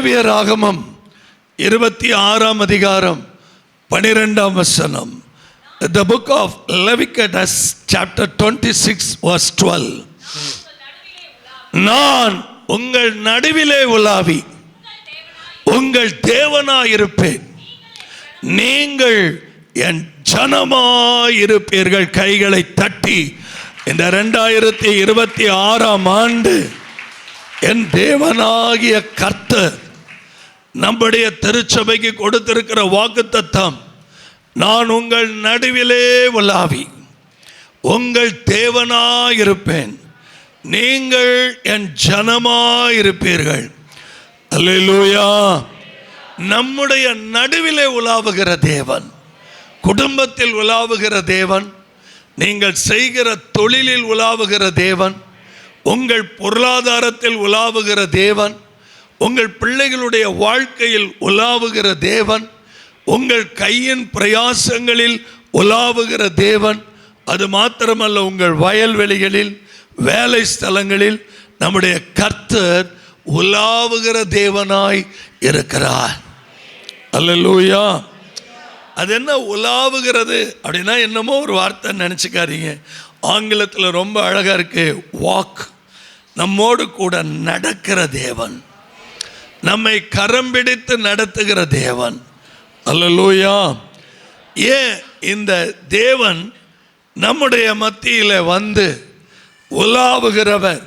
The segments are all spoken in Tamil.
லேவியராகமம் 26 அதிகாரம் 12 வசனம். The book of Leviticus chapter 26 verse 12. நான் உங்கள் நடுவிலே உலாவி உங்கள் தேவனாயிருப்பேன், நீங்கள் என் ஜனமாயிருப்பீர்கள். கைகளை தட்டி இந்த 2026 ஆண்டு என் தேவனாகிய கர்த்தர் நம்முடைய திருச்சபைக்கு கொடுத்திருக்கிற வாக்குத்தத்தம், நான் உங்கள் நடுவிலே உலாவி உங்கள் தேவனாயிருப்பேன், நீங்கள் என் ஜனமாயிருப்பீர்கள். அல்லேலூயா. நம்முடைய நடுவிலே உலாவுகிற தேவன், குடும்பத்தில் உலாவுகிற தேவன், நீங்கள் செய்கிற தொழிலில் உலாவுகிற தேவன், உங்கள் பொருளாதாரத்தில் உலாவுகிற தேவன், உங்கள் பிள்ளைகளுடைய வாழ்க்கையில் உலாவுகிற தேவன், உங்கள் கையின் பிரயாசங்களில் உலாவுகிற தேவன். அது மாத்திரமல்ல, உங்கள் வயல்வெளிகளில், வேலை ஸ்தலங்களில் நம்முடைய கர்த்தர் உலாவுகிற தேவனாய் இருக்கிறார். அல்லேலூயா. அது என்ன உலாவுகிறது அப்படின்னா, என்னமோ ஒரு வார்த்தை நினச்சிக்காதீங்க. ஆங்கிலத்தில் ரொம்ப அழகாக இருக்கு, வாக். நம்மோடு கூட நடக்கிற தேவன், நம்மை கரம் பிடித்து நடத்துகிற தேவன். அல்லேலூயா. ஏன் இந்த தேவன் நம்முடைய மத்தியில் வந்து உலாவுகிறவர்?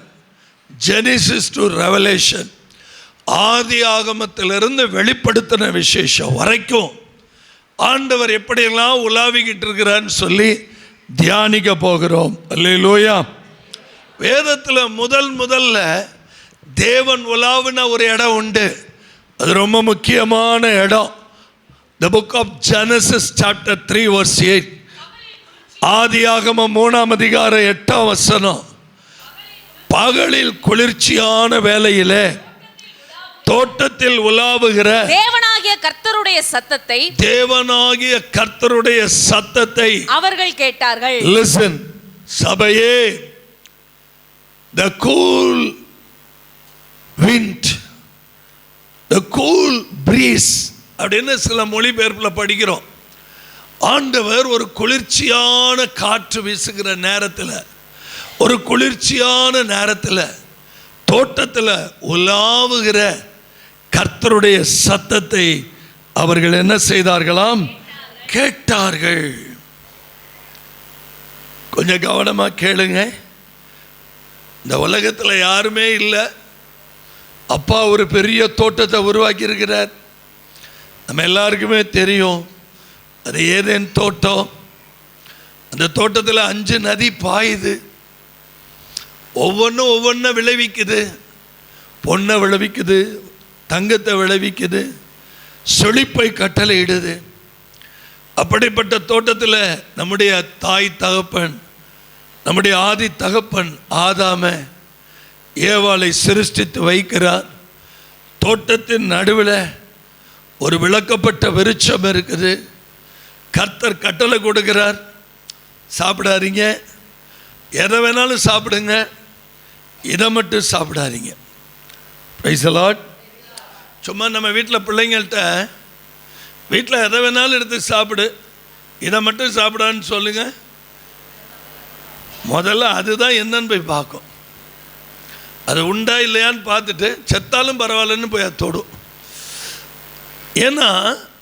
ஜெனிசிஸ் டு ரெவலேஷன், ஆதி ஆகமத்திலிருந்து வெளிப்படுத்தின விசேஷம் வரைக்கும் ஆண்டவர் எப்படியெல்லாம் உலாவிக்கிட்டு இருக்கிறான்னு சொல்லி தியானிக்க போகிறோம். அல்லேலூயா. வேதத்தில் முதல்ல தேவன் உலாவின ஒரு இடம் உண்டு. அது ரொம்ப முக்கியமான இடம். The book of Genesis chapter 3 verse 8. ஆதியாகமம் 3 அதிகாரம் 8 வசனம். பகலில் குளிர்ச்சியான வேளையிலே தோட்டத்தில் உலாவுகிற தேவனாகிய கர்த்தருடைய சத்தத்தை அவர்கள் கேட்டார்கள். Listen, சபையே, the cool wind, the cool breeze அப்படின்னு சில மொழிபெயர்ப்பில் படிக்கிறோம். ஆண்டவர் ஒரு குளிர்ச்சியான காற்று வீசுகிற நேரத்தில், ஒரு குளிர்ச்சியான நேரத்தில் தோட்டத்தில் உலாவுகிற கர்த்தருடைய சத்தத்தை அவர்கள் என்ன செய்தார்களாம்? கேட்டார்கள். கொஞ்சம் கவனமாக கேளுங்க. இந்த உலகத்தில் யாருமே இல்லை. அப்பா ஒரு பெரிய தோட்டத்தை உருவாக்கி இருக்கிறார். நம்ம எல்லாருக்குமே தெரியும், அது ஏதேன் தோட்டம். அந்த தோட்டத்தில் 5 நதி பாயுது. ஒவ்வொன்றும் விளைவிக்குது. பொண்ணை விளைவிக்குது, தங்கத்தை விளைவிக்குது, செழிப்பை கட்டளையிடுது. அப்படிப்பட்ட தோட்டத்தில் நம்முடைய தாய் தகப்பன், நம்முடைய ஆதி தகப்பன் ஆதாமை ஏவாளை சிருஷ்டித்து வைக்கிறார். தோட்டத்தின் நடுவில் ஒரு விளக்கப்பட்ட விருட்சம் இருக்குது. கர்த்தர் கட்டளை கொடுக்கிறார், சாப்பிடாதீங்க, எதை வேணாலும் சாப்பிடுங்க, இதை மட்டும் சாப்பிடாதீங்க. Praise the Lord. சும்மா நம்ம வீட்டில் பிள்ளைங்கள்ட்ட, வீட்டில் எதை வேணாலும் எடுத்து சாப்பிடு, இதை மட்டும் சாப்பிடான்னு சொல்லுங்க, முதல்ல அதுதான் என்னன்னு போய் பார்க்கும். அது உண்டா இல்லையான்னு பார்த்துட்டு செத்தாலும் பரவாயில்லன்னு போய் அது தொடும். ஏன்னா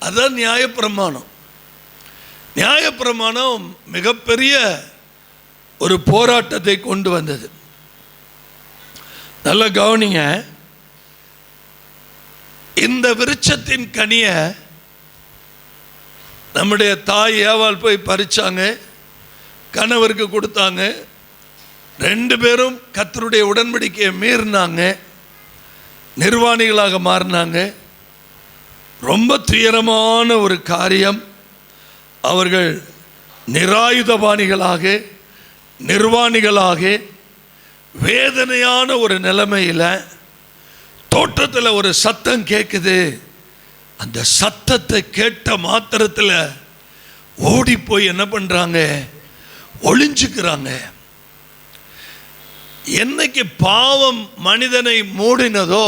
அதுதான் நியாயப்பிரமாணம். நியாயப்பிரமாணம் மிகப்பெரிய ஒரு போராட்டத்தை கொண்டு வந்தது. நல்ல கவனிங்க. இந்த விருட்சத்தின் கனியை நம்முடைய தாய் ஏவாள் போய் பறிச்சாங்க, கணவருக்கு கொடுத்தாங்க. 2 பேரும் கர்த்தருடைய உடன்படிக்கையை மீறினாங்க, நிர்வாணிகளாக மாறினாங்க. ரொம்ப துயரமான ஒரு காரியம். அவர்கள் நிராயுதபாணிகளாக, நிர்வாணிகளாக, வேதனையான ஒரு நிலைமையில் தோட்டத்தில் ஒரு சத்தம் கேட்குது. அந்த சத்தத்தை கேட்ட மாத்திரத்தில் ஓடி போய் என்ன பண்ணுறாங்க? ஒளிஞ்சுக்கிறாங்க. என்னைக்கு பாவம் மனிதனை மூடினதோ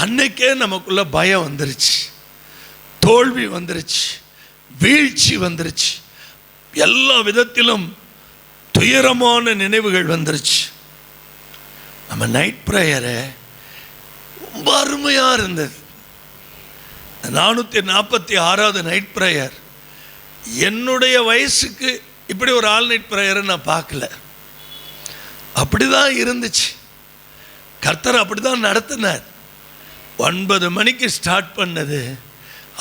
அன்னைக்கே நமக்குள்ள பயம் வந்துருச்சு, தோல்வி வந்துருச்சு, வீழ்ச்சி வந்துருச்சு, எல்லா விதத்திலும் துயரமான நினைவுகள் வந்துருச்சு. நம்ம நைட் ப்ரேயரை ரொம்ப அருமையாக இருந்தது. 446வது நைட் ப்ரேயர். என்னுடைய வயசுக்கு இப்படி ஒரு ஆல் நைட் ப்ரேயரை நான் பார்க்கல. அப்படி தான் இருந்துச்சு. கர்த்தர் அப்படி தான் நடத்தினார். 9 மணிக்கு ஸ்டார்ட் பண்ணது,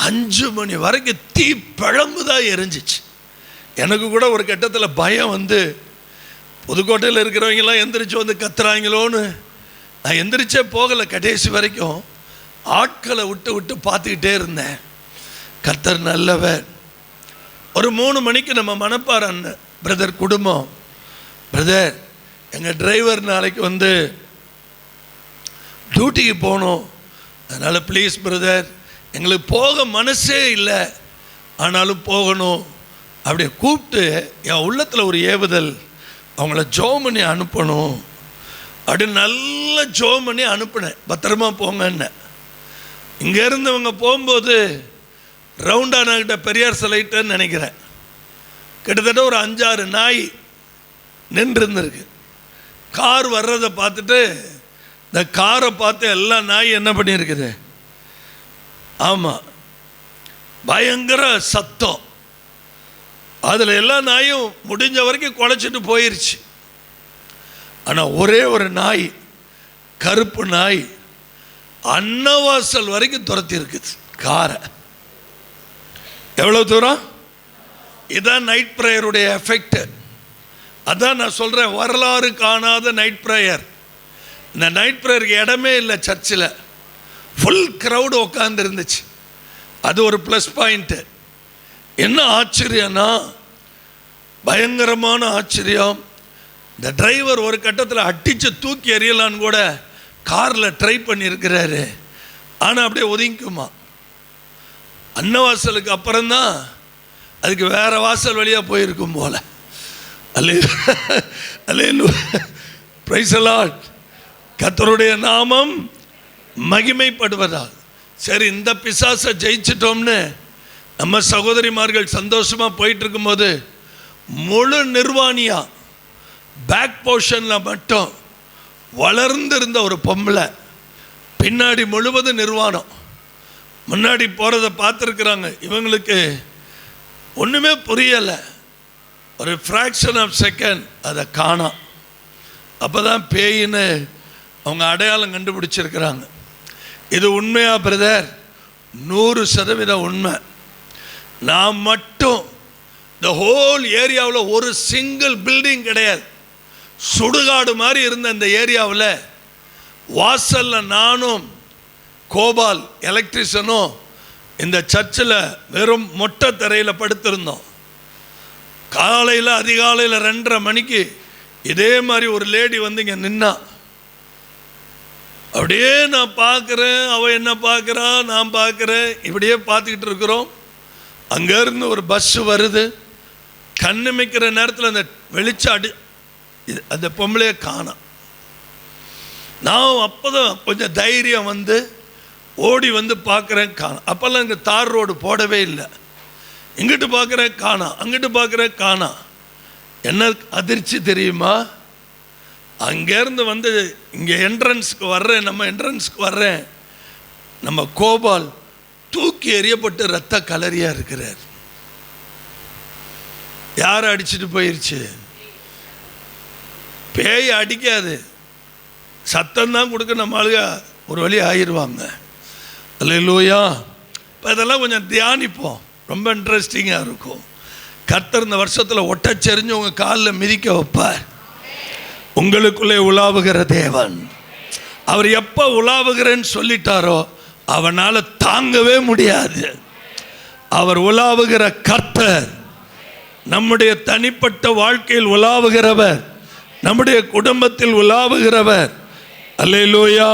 5 மணி வரைக்கும் தீ பழம்பு தான் எரிஞ்சிச்சு. எனக்கு கூட ஒரு கட்டத்தில் பயம் வந்து, புதுக்கோட்டையில் இருக்கிறவங்கெல்லாம் எந்திரிச்சு வந்து கத்துறாங்களோன்னு நான் எந்திரிச்சே போகலை. கடைசி வரைக்கும் ஆட்களை விட்டு பார்த்துக்கிட்டே இருந்தேன். கர்த்தர் நல்லவர். ஒரு 3 மணிக்கு நம்ம மணப்பாறை பிரதர் குடும்பம், பிரதர் எங்கள் டிரைவர் நாளைக்கு வந்து டியூட்டிக்கு போகணும், அதனால் ப்ளீஸ் பிரதர், எங்களுக்கு போக மனசே இல்லை, ஆனாலும் போகணும் அப்படியே கூப்பிட்டு என் உள்ளத்தில் ஒரு ஏவுதல், அவங்கள ஜோம் பண்ணி அனுப்பணும் அப்படின்னு நல்லா ஜோம் பண்ணி அனுப்பினேன். பத்திரமா போங்கன்னு. இங்கேருந்து அவங்க போகும்போது ரவுண்டானாக்கிட்ட பெரியார் சிலைட்டன்னு நினைக்கிறேன், கிட்டத்தட்ட ஒரு 5-6 நாய் நின்றுருந்துருக்கு. கார் வர்றதை பார்த்துட்டு இந்த காரை பார்த்து எல்லா நாய் என்ன பண்ணியிருக்குது, ஆமாம் பயங்கர சத்தம். அதில் எல்லா நாயும் முடிஞ்ச வரைக்கும் குலைச்சிட்டு போயிடுச்சு. ஆனால் ஒரே ஒரு நாய், கருப்பு நாய், அன்னவாசல் வரைக்கும் துரத்தி இருக்குது காரை. எவ்வளோ தூரம்? இதான் நைட் ப்ரேயருடைய எஃபெக்ட். அதான் நான் சொல்கிறேன், வரலாறு காணாத நைட் ப்ரேயர். இந்த நைட் ப்ரேயருக்கு இடமே இல்லை சர்ச்சில், ஃபுல் க்ரௌடு உட்காந்து இருந்துச்சு. அது ஒரு ப்ளஸ் பாயிண்ட்டு. என்ன ஆச்சரியம்னா, பயங்கரமான ஆச்சரியம், இந்த டிரைவர் ஒரு கட்டத்தில் அடித்து தூக்கி எறியலான்னு கூட காரில் ட்ரை பண்ணியிருக்கிறாரு. ஆனால் அப்படியே ஒதுங்கிக்குமா. அன்னவாசலுக்கு அப்புறம்தான் அதுக்கு வேறு வாசல் வழியாக போயிருக்கும் போல. Praise the Lord. கர்த்தருடைய நாமம் மகிமைப்படுவதாக. சரி, இந்த பிசாசை ஜெயிச்சிட்டோம்னு நம்ம சகோதரிமார்கள் சந்தோஷமாக போயிட்டு இருக்கும்போது, முழு நிர்வாணியா பேக் போர்ஷனில் மட்டும் வளர்ந்திருந்த ஒரு பொம்பளை, பின்னாடி முழுவதும் நிர்வாணம், முன்னாடி போகிறத பார்த்துருக்குறாங்க. இவங்களுக்கு ஒன்றுமே புரியலை. ஒரு ஃப்ராக்ஷன் ஆஃப் செகண்ட் அதை காணோம். அப்போ தான் பேயின்னு அவங்க அடையாளம் கண்டுபிடிச்சிருக்கிறாங்க. இது உண்மையா பிரதர்? 100% உண்மை. நான் மட்டும் இந்த ஹோல் ஏரியாவில் ஒரு சிங்கிள் பில்டிங் கிடையாது, சுடுகாடு மாதிரி இருந்த இந்த ஏரியாவில் வாசலில் நானும் கோபால் எலக்ட்ரிஷனும் இந்த சர்ச்சில் வெறும் மொட்டை தரையில் படுத்திருந்தோம். காலையில் அதிகாலையில் 2:30 மணிக்கு இதே மாதிரி ஒரு லேடி வந்து இங்கே நின்னா. அப்படியே நான் பார்க்குறேன், அவள் என்ன பார்க்குறா, நான் பார்க்குறேன், இப்படியே பார்த்துக்கிட்டு இருக்கிறோம். அங்கேருந்து ஒரு பஸ்ஸு வருது. கண்ணு மிக்கிற நேரத்தில் அந்த வெளிச்சம் அந்த பொம்பளையை காணோம். நான் அப்போ தான் கொஞ்சம் தைரியம் வந்து ஓடி வந்து பார்க்குறேன், காணோம். அப்போல்லாம் இங்கே தார் ரோடு போடவே இல்லை. இங்கிட்டு பார்க்குறேன் காணோம், அங்கிட்டு பார்க்குறேன் காணோம். என்ன அதிர்ச்சி தெரியுமா? அங்கேருந்து வந்து இங்கே என்ட்ரன்ஸுக்கு வர்றேன், நம்ம என்ட்ரன்ஸுக்கு வர்றேன், நம்ம கோபால் தூக்கி எறியப்பட்டு ரத்த கலரியாக இருக்கிறார். யாரை அடிச்சுட்டு போயிடுச்சு? பேய் அடிக்காது, சத்தம்தான் கொடுக்க நம்ம ஆளுக ஒரு வழி ஆயிடுவாங்க. அல்லேலூயா. இப்போ இதெல்லாம் கொஞ்சம் தியானிப்போம், ரொம்ப இன்ட்ரெஸ்டிங்காக இருக்கும். கர்த்தர் இந்த வருஷத்தில் ஒட்டச்செறிஞ்சு உங்கள் காலில் மிதிக்க வைப்பார். உங்களுக்குள்ளே உலாவுகிற தேவன். அவர் எப்போ உலாவுகிறேன்னு சொல்லிட்டாரோ அவனால் தாங்கவே முடியாது. அவர் உலாவுகிற கர்த்தர், நம்முடைய தனிப்பட்ட வாழ்க்கையில் உலாவுகிறவர், நம்முடைய குடும்பத்தில் உலாவுகிறவர். அல்லேலூயா,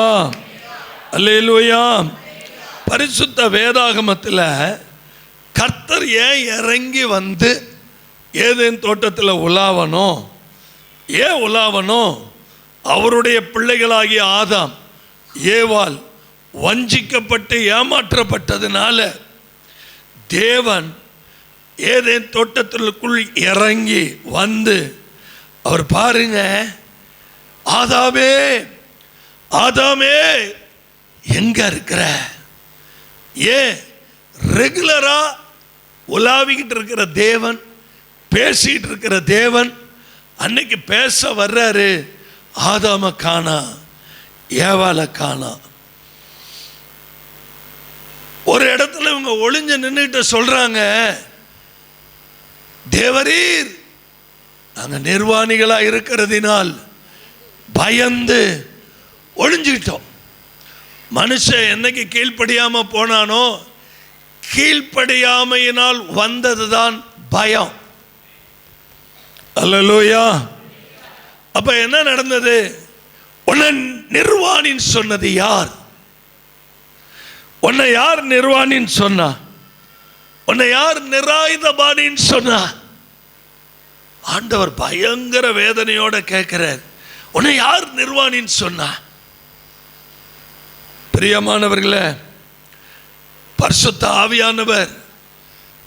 அல்லேலூயா. பரிசுத்த வேதாகமத்தில் கர்த்தர் ஏன் இறங்கி வந்து ஏதேன் தோட்டத்தில் உலாவணும்? ஏன் உலாவணும்? அவருடைய பிள்ளைகளாகிய ஆதாம் ஏவாள் வஞ்சிக்கப்பட்டு ஏமாற்றப்பட்டதுனால தேவன் ஏதேன் தோட்டத்திற்குள் இறங்கி வந்து அவர் பாருங்க, ஆதாமே ஆதாமே எங்க இருக்கிற? ஏன் ரெகுலரா உலாவிக்கிட்டு இருக்கிற தேவன், பேசிட்டு இருக்கிற தேவன் அன்னைக்கு பேச வர்றாரு. ஆதாம காணா, ஏவாளை காணா. ஒரு இடத்துல இவங்க ஒளிஞ்சு நின்றுட்டு சொல்றாங்க, தேவரீர் நாங்க நிர்வாணிகளா இருக்கிறதினால் பயந்து ஒளிஞ்சுக்கிட்டோம். மனுஷன் என்னைக்கு கீழ்ப்படியாம போனானோ, கீழ்ப்படியாமையினால் வந்ததுதான் பயம். அல்லேலூயா. அப்ப என்ன நடந்தது? உன்னை நிர்வாணின்னு சொன்னது யார்? உன்னை யார் நிர்வாணின்னு சொன்னா? உன்னை யார் நிராயுதபாணின்னு சொன்னா? ஆண்டவர் பயங்கர வேதனையோட கேட்கிறார், உன்னை யார் நிர்வாணின்னு சொன்னா? பிரியமானவர்களே, பரிசுத்த ஆவியானவர்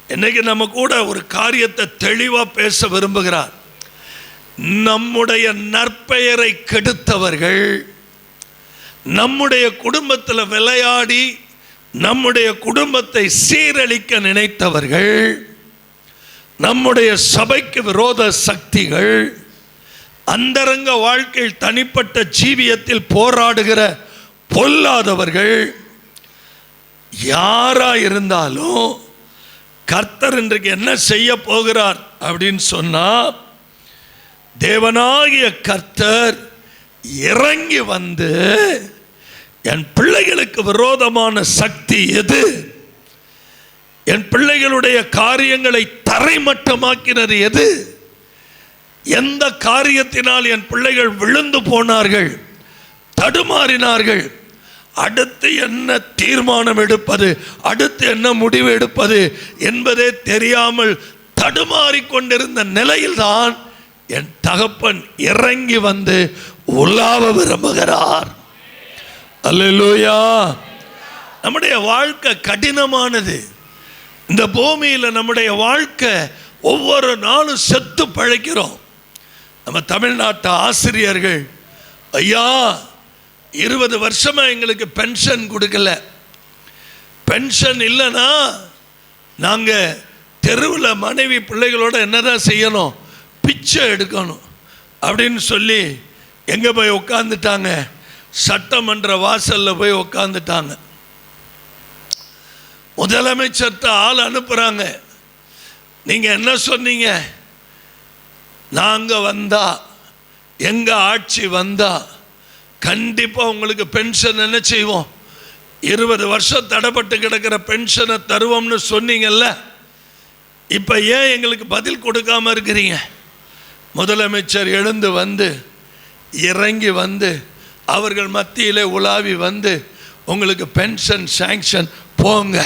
இன்னைக்கு நம்ம கூட ஒரு காரியத்தை தெளிவா பேச விரும்புகிறார். நம்முடைய நற்பெயரை கெடுத்தவர்கள், நம்முடைய குடும்பத்தில் விளையாடி நம்முடைய குடும்பத்தை சீரழிக்க நினைத்தவர்கள், நம்முடைய சபைக்கு விரோத சக்திகள், அந்தரங்க வாழ்க்கையில் தனிப்பட்ட ஜீவியத்தில் போராடுகிற பொல்லாதவர்கள் யாரா இருந்தாலும் கர்த்தர் இன்றைக்கு என்ன செய்ய போகிறார் அப்படின்னு சொன்னா, தேவனாகிய கர்த்தர் இறங்கி வந்து என் பிள்ளைகளுக்கு விரோதமான சக்தி எது, என் பிள்ளைகளுடைய காரியங்களை தரைமட்டமாக்கினது எது, எந்த காரியத்தினால் என் பிள்ளைகள் விழுந்து போனார்கள், தடுமாறினார்கள், அடுத்து என்ன தீர்மானம் எடுப்பது, அடுத்து என்ன முடிவு எடுப்பது என்பதே தெரியாமல் தடுமாறிக்கொண்டிருந்த நிலையில்தான் என் தகப்பன் இறங்கி வந்து உலாவ விரும்புகிறார். அல்லேலூயா. நம்முடைய வாழ்க்கை கடினமானது. இந்த பூமியில் நம்முடைய வாழ்க்கை ஒவ்வொரு நாளும் செத்து பழைக்கிறோம். நம்ம தமிழ்நாட்டு ஆசிரியர்கள், ஐயா 20 வருஷமா எங்களுக்கு பென்ஷன் கொடுக்கல, பென்ஷன் இல்லைன்னா நாங்கள் தெருவில் மனைவி பிள்ளைகளோட என்னதான் செய்யணும், பிச்சை எடுக்கணும் அப்படின்னு சொல்லி எங்கே போய் உட்காந்துட்டாங்க? சட்டமன்ற வாசலில் போய் உட்காந்துட்டாங்க. முதலமைச்சர்கிட்ட ஆள் அனுப்புகிறாங்க. நீங்கள் என்ன சொன்னீங்க? நாங்கள் வந்தா, எங்கள் ஆட்சி வந்தா கண்டிப்பாக உங்களுக்கு பென்ஷன் என்ன செய்வோம், 20 வருஷம் தடைப்பட்டு கிடக்கிற பென்ஷனை தருவோம்னு சொன்னீங்கல்ல, இப்போ ஏன் எங்களுக்கு பதில் கொடுக்காம இருக்கிறீங்க? முதலமைச்சர் எழுந்து வந்து இறங்கி வந்து அவர்கள் மத்தியிலே உலாவி வந்து உங்களுக்கு பென்ஷன் சாங்ஷன் போங்க.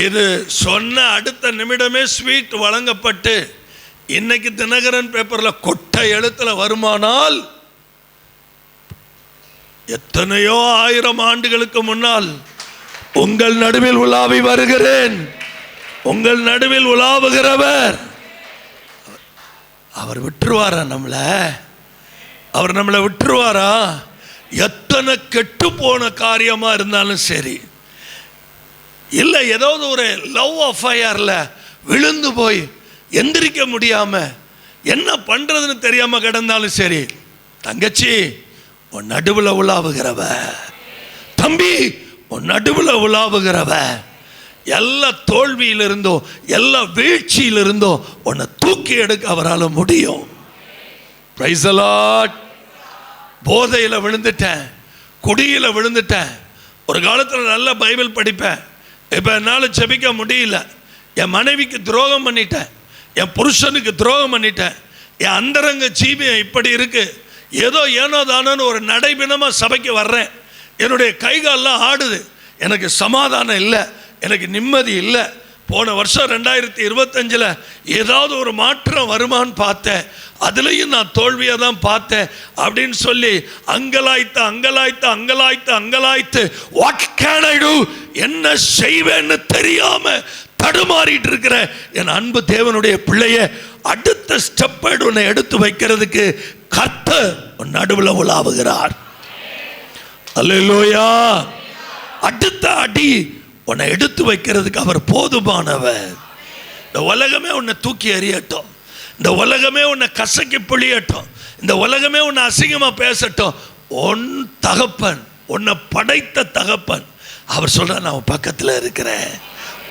இது சொன்ன அடுத்த நிமிடமே ஸ்வீட் வழங்கப்பட்டு இன்னைக்கு தினகரன் பேப்பரில் கொட்டை எழுத்துல வருமானால், எத்தனையோ 1000 ஆண்டுகளுக்கு முன்னால் உங்கள் நடுவில் உலாவி வருகிறேன், உங்கள் நடுவில் உலாவுகிறவர் அவர் விட்டுருவாரா? அவர் நம்மளை விட்டுருவாரா? எத்தனை கெட்டு போன காரியமா இருந்தாலும் சரி, இல்லை ஏதாவது ஒரு லவ் அஃபையர்ல விழுந்து போய் எந்திரிக்க முடியாம என்ன பண்றதுன்னு தெரியாம கிடந்தாலும் சரி, தங்கச்சி உன் நடுவில் உலாவுகிறவ, தம்பி உன் நடுவில் உலாவுகிறவ, எல்லா தோல்வியிலிருந்தோ எல்லா வீழ்ச்சியிலிருந்தோ உன்னை தூக்கி எடுக்க அவரால் முடியும். Praise the Lord. போதையில் விழுந்துட்டேன், குடியில் விழுந்துட்டேன், ஒரு காலத்தில் நல்ல பைபிள் படிப்பேன், இப்போ என்னால் ஜெபிக்க முடியல, என் மனைவிக்கு துரோகம் பண்ணிட்டேன், என் புருஷனுக்கு துரோகம் பண்ணிட்டேன், என் அந்தரங்க ஜீவியம் இப்படி இருக்கு, ஏதோ ஏனோ தானோன்னு ஒரு நடைபினமாக சபைக்கு வர்றேன், என்னுடைய கைகாலெலாம் ஆடுது, எனக்கு சமாதானம் இல்லை, எனக்கு நிம்மதி இல்லை, போன வருஷம் 2025 ஏதாவது ஒரு மாற்றம் வருமானு பார்த்தேன், அதுலேயும் நான் தோல்வியை தான் பார்த்தேன் அப்படின்னு சொல்லி அங்கலாய்த்து வாட் கேன் ஐ டு, என்ன செய்வேன்னு தெரியாம தடுமாறிட்டு இருக்கிற என் அன்பு தேவனுடைய பிள்ளைய, அடுத்த ஸ்டெப் உன்னை எடுத்து வைக்கிறதுக்கு கர்த்தர் நடுவில் உலாவுகிறார். அல்லேலூயா. அடுத்த அடி உன்னை எடுத்து வைக்கிறதுக்கு அவர் போதுமானவர். இந்த உலகமே உன்னை தூக்கி எறியட்டும், இந்த உலகமே உன்னை கசக்கி பிழியட்டும், இந்த உலகமே உன்னை அசிங்கமா பேசட்டும், உன் தகப்பன், உன்னை படைத்த தகப்பன் அவர் சொல்ற, நான் உன் பக்கத்தில் இருக்கிறேன்,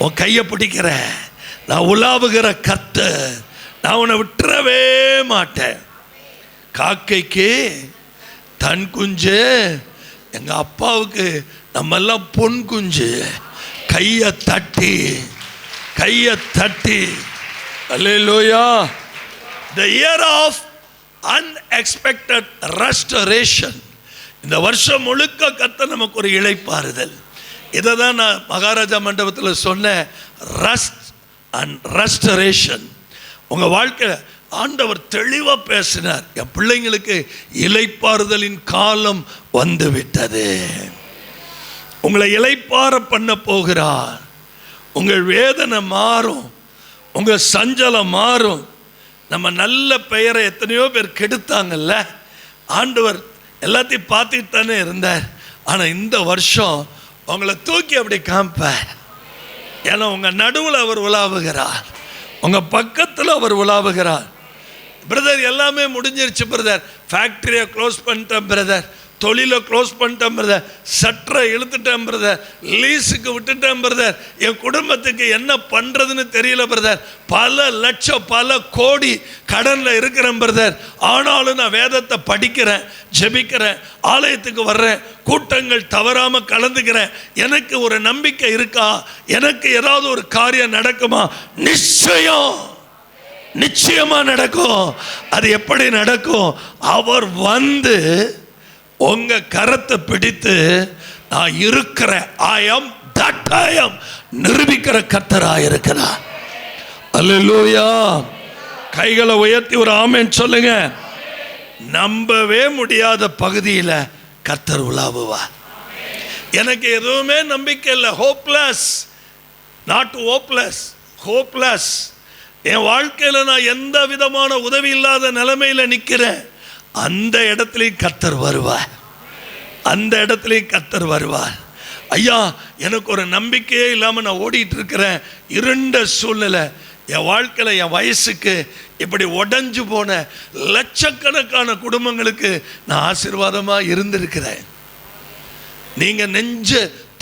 உன் கையை பிடிக்கிறேன், நான் உலாவுகிற கர்த்தர், நான் உன்னை விட்டுறவே மாட்டேன். காக்கைக்கு தன் குஞ்சு, எங்க அப்பாவுக்கு நம்ம எல்லாம் பொன் குஞ்சு. கையை தட்டி அல்லேலூயா. The year of unexpected restoration. இந்த வருஷம் முழுக்க கர்த்தர் நமக்கு ஒரு இளைப்பாறுதல். இதை தான் நான் மகாராஜா மண்டபத்தில் சொன்னேன், ரெஸ்ட் அண்ட் ரெஸ்டரேஷன். உங்க வாழ்க்கையில் ஆண்டவர் தெளிவா பேசினார், என் பிள்ளைங்களுக்கு இளைப்பாறுதலின் காலம் வந்து விட்டது, உங்களை இளைப்பாற பண்ண போகிறார். உங்கள் வேதனை மாறும், உங்க சஞ்சலம் மாறும். நம்ம நல்ல பெயரை எத்தனையோ பேர் கெடுத்தாங்கல்ல, ஆண்டவர் எல்லாத்தையும் பார்த்துட்டு தானே இருந்தார். ஆனால் இந்த வருஷம் உங்களை தூக்கி அப்படி காமிப்பார். ஏன்னா உங்க நடுவில் அவர் உலாவுகிறார், உங்க பக்கத்தில் அவர் உலாவுகிறார். பிரதர் எல்லாமே முடிஞ்சிருச்சு பிரதர், ஃபேக்டரியை க்ளோஸ் பண்ணிட்டேன் பிரதர், தொழிலை க்ளோஸ் பண்ணிட்டேன் பிரதர், சட்டரை இழுத்துட்டேன் பிரதர், லீஸுக்கு விட்டுட்டேன் பிரதர், என் குடும்பத்துக்கு என்ன பண்ணுறதுன்னு தெரியல பிரதர், பல லட்சம் பல கோடி கடனில் இருக்கிறேன் பிரதர், ஆனாலும் நான் வேதத்தை படிக்கிறேன், ஜெபிக்கிறேன், ஆலயத்துக்கு வர்றேன், கூட்டங்கள் தவறாமல் கலந்துக்கிறேன், எனக்கு ஒரு நம்பிக்கை இருக்கா, எனக்கு ஏதாவது ஒரு காரியம் நடக்குமா? நிச்சயமா நடக்கும். அது எப்படி நடக்கும்? அவர் வந்து உங்க கரத்தை பிடித்து நான் இருக்கிறேன், I am that I am நிரூபிக்கிற கர்த்தராக இருக்கிறார். அல்லேலூயா. கைகளை உயர்த்தி ஒரு ஆமென் சொல்லுங்க. நம்பவே முடியாத பகுதியில் கர்த்தர் உலாவுவார். எனக்கு எதுவுமே நம்பிக்கை இல்லை, ஹோப்லெஸ், நாட் ஹோப்லெஸ், ஹோப்லெஸ். என் வாழ்க்கையில் நான் எந்த விதமான உதவி இல்லாத நிலைமையில் நிற்கிறேன், அந்த இடத்துலையும் கர்த்தர் வருவார், அந்த இடத்துலையும் கர்த்தர் வருவார். ஐயா, எனக்கு ஒரு நம்பிக்கையே இல்லாமல் நான் ஓடிட்டு இருக்கிறேன், இருண்ட சூழ்நிலை, என் வாழ்க்கையில் என் வயசுக்கு இப்படி உடைஞ்சு போன லட்சக்கணக்கான குடும்பங்களுக்கு நான் ஆசீர்வாதமாக இருந்திருக்கிறேன். நீங்கள் நெஞ்ச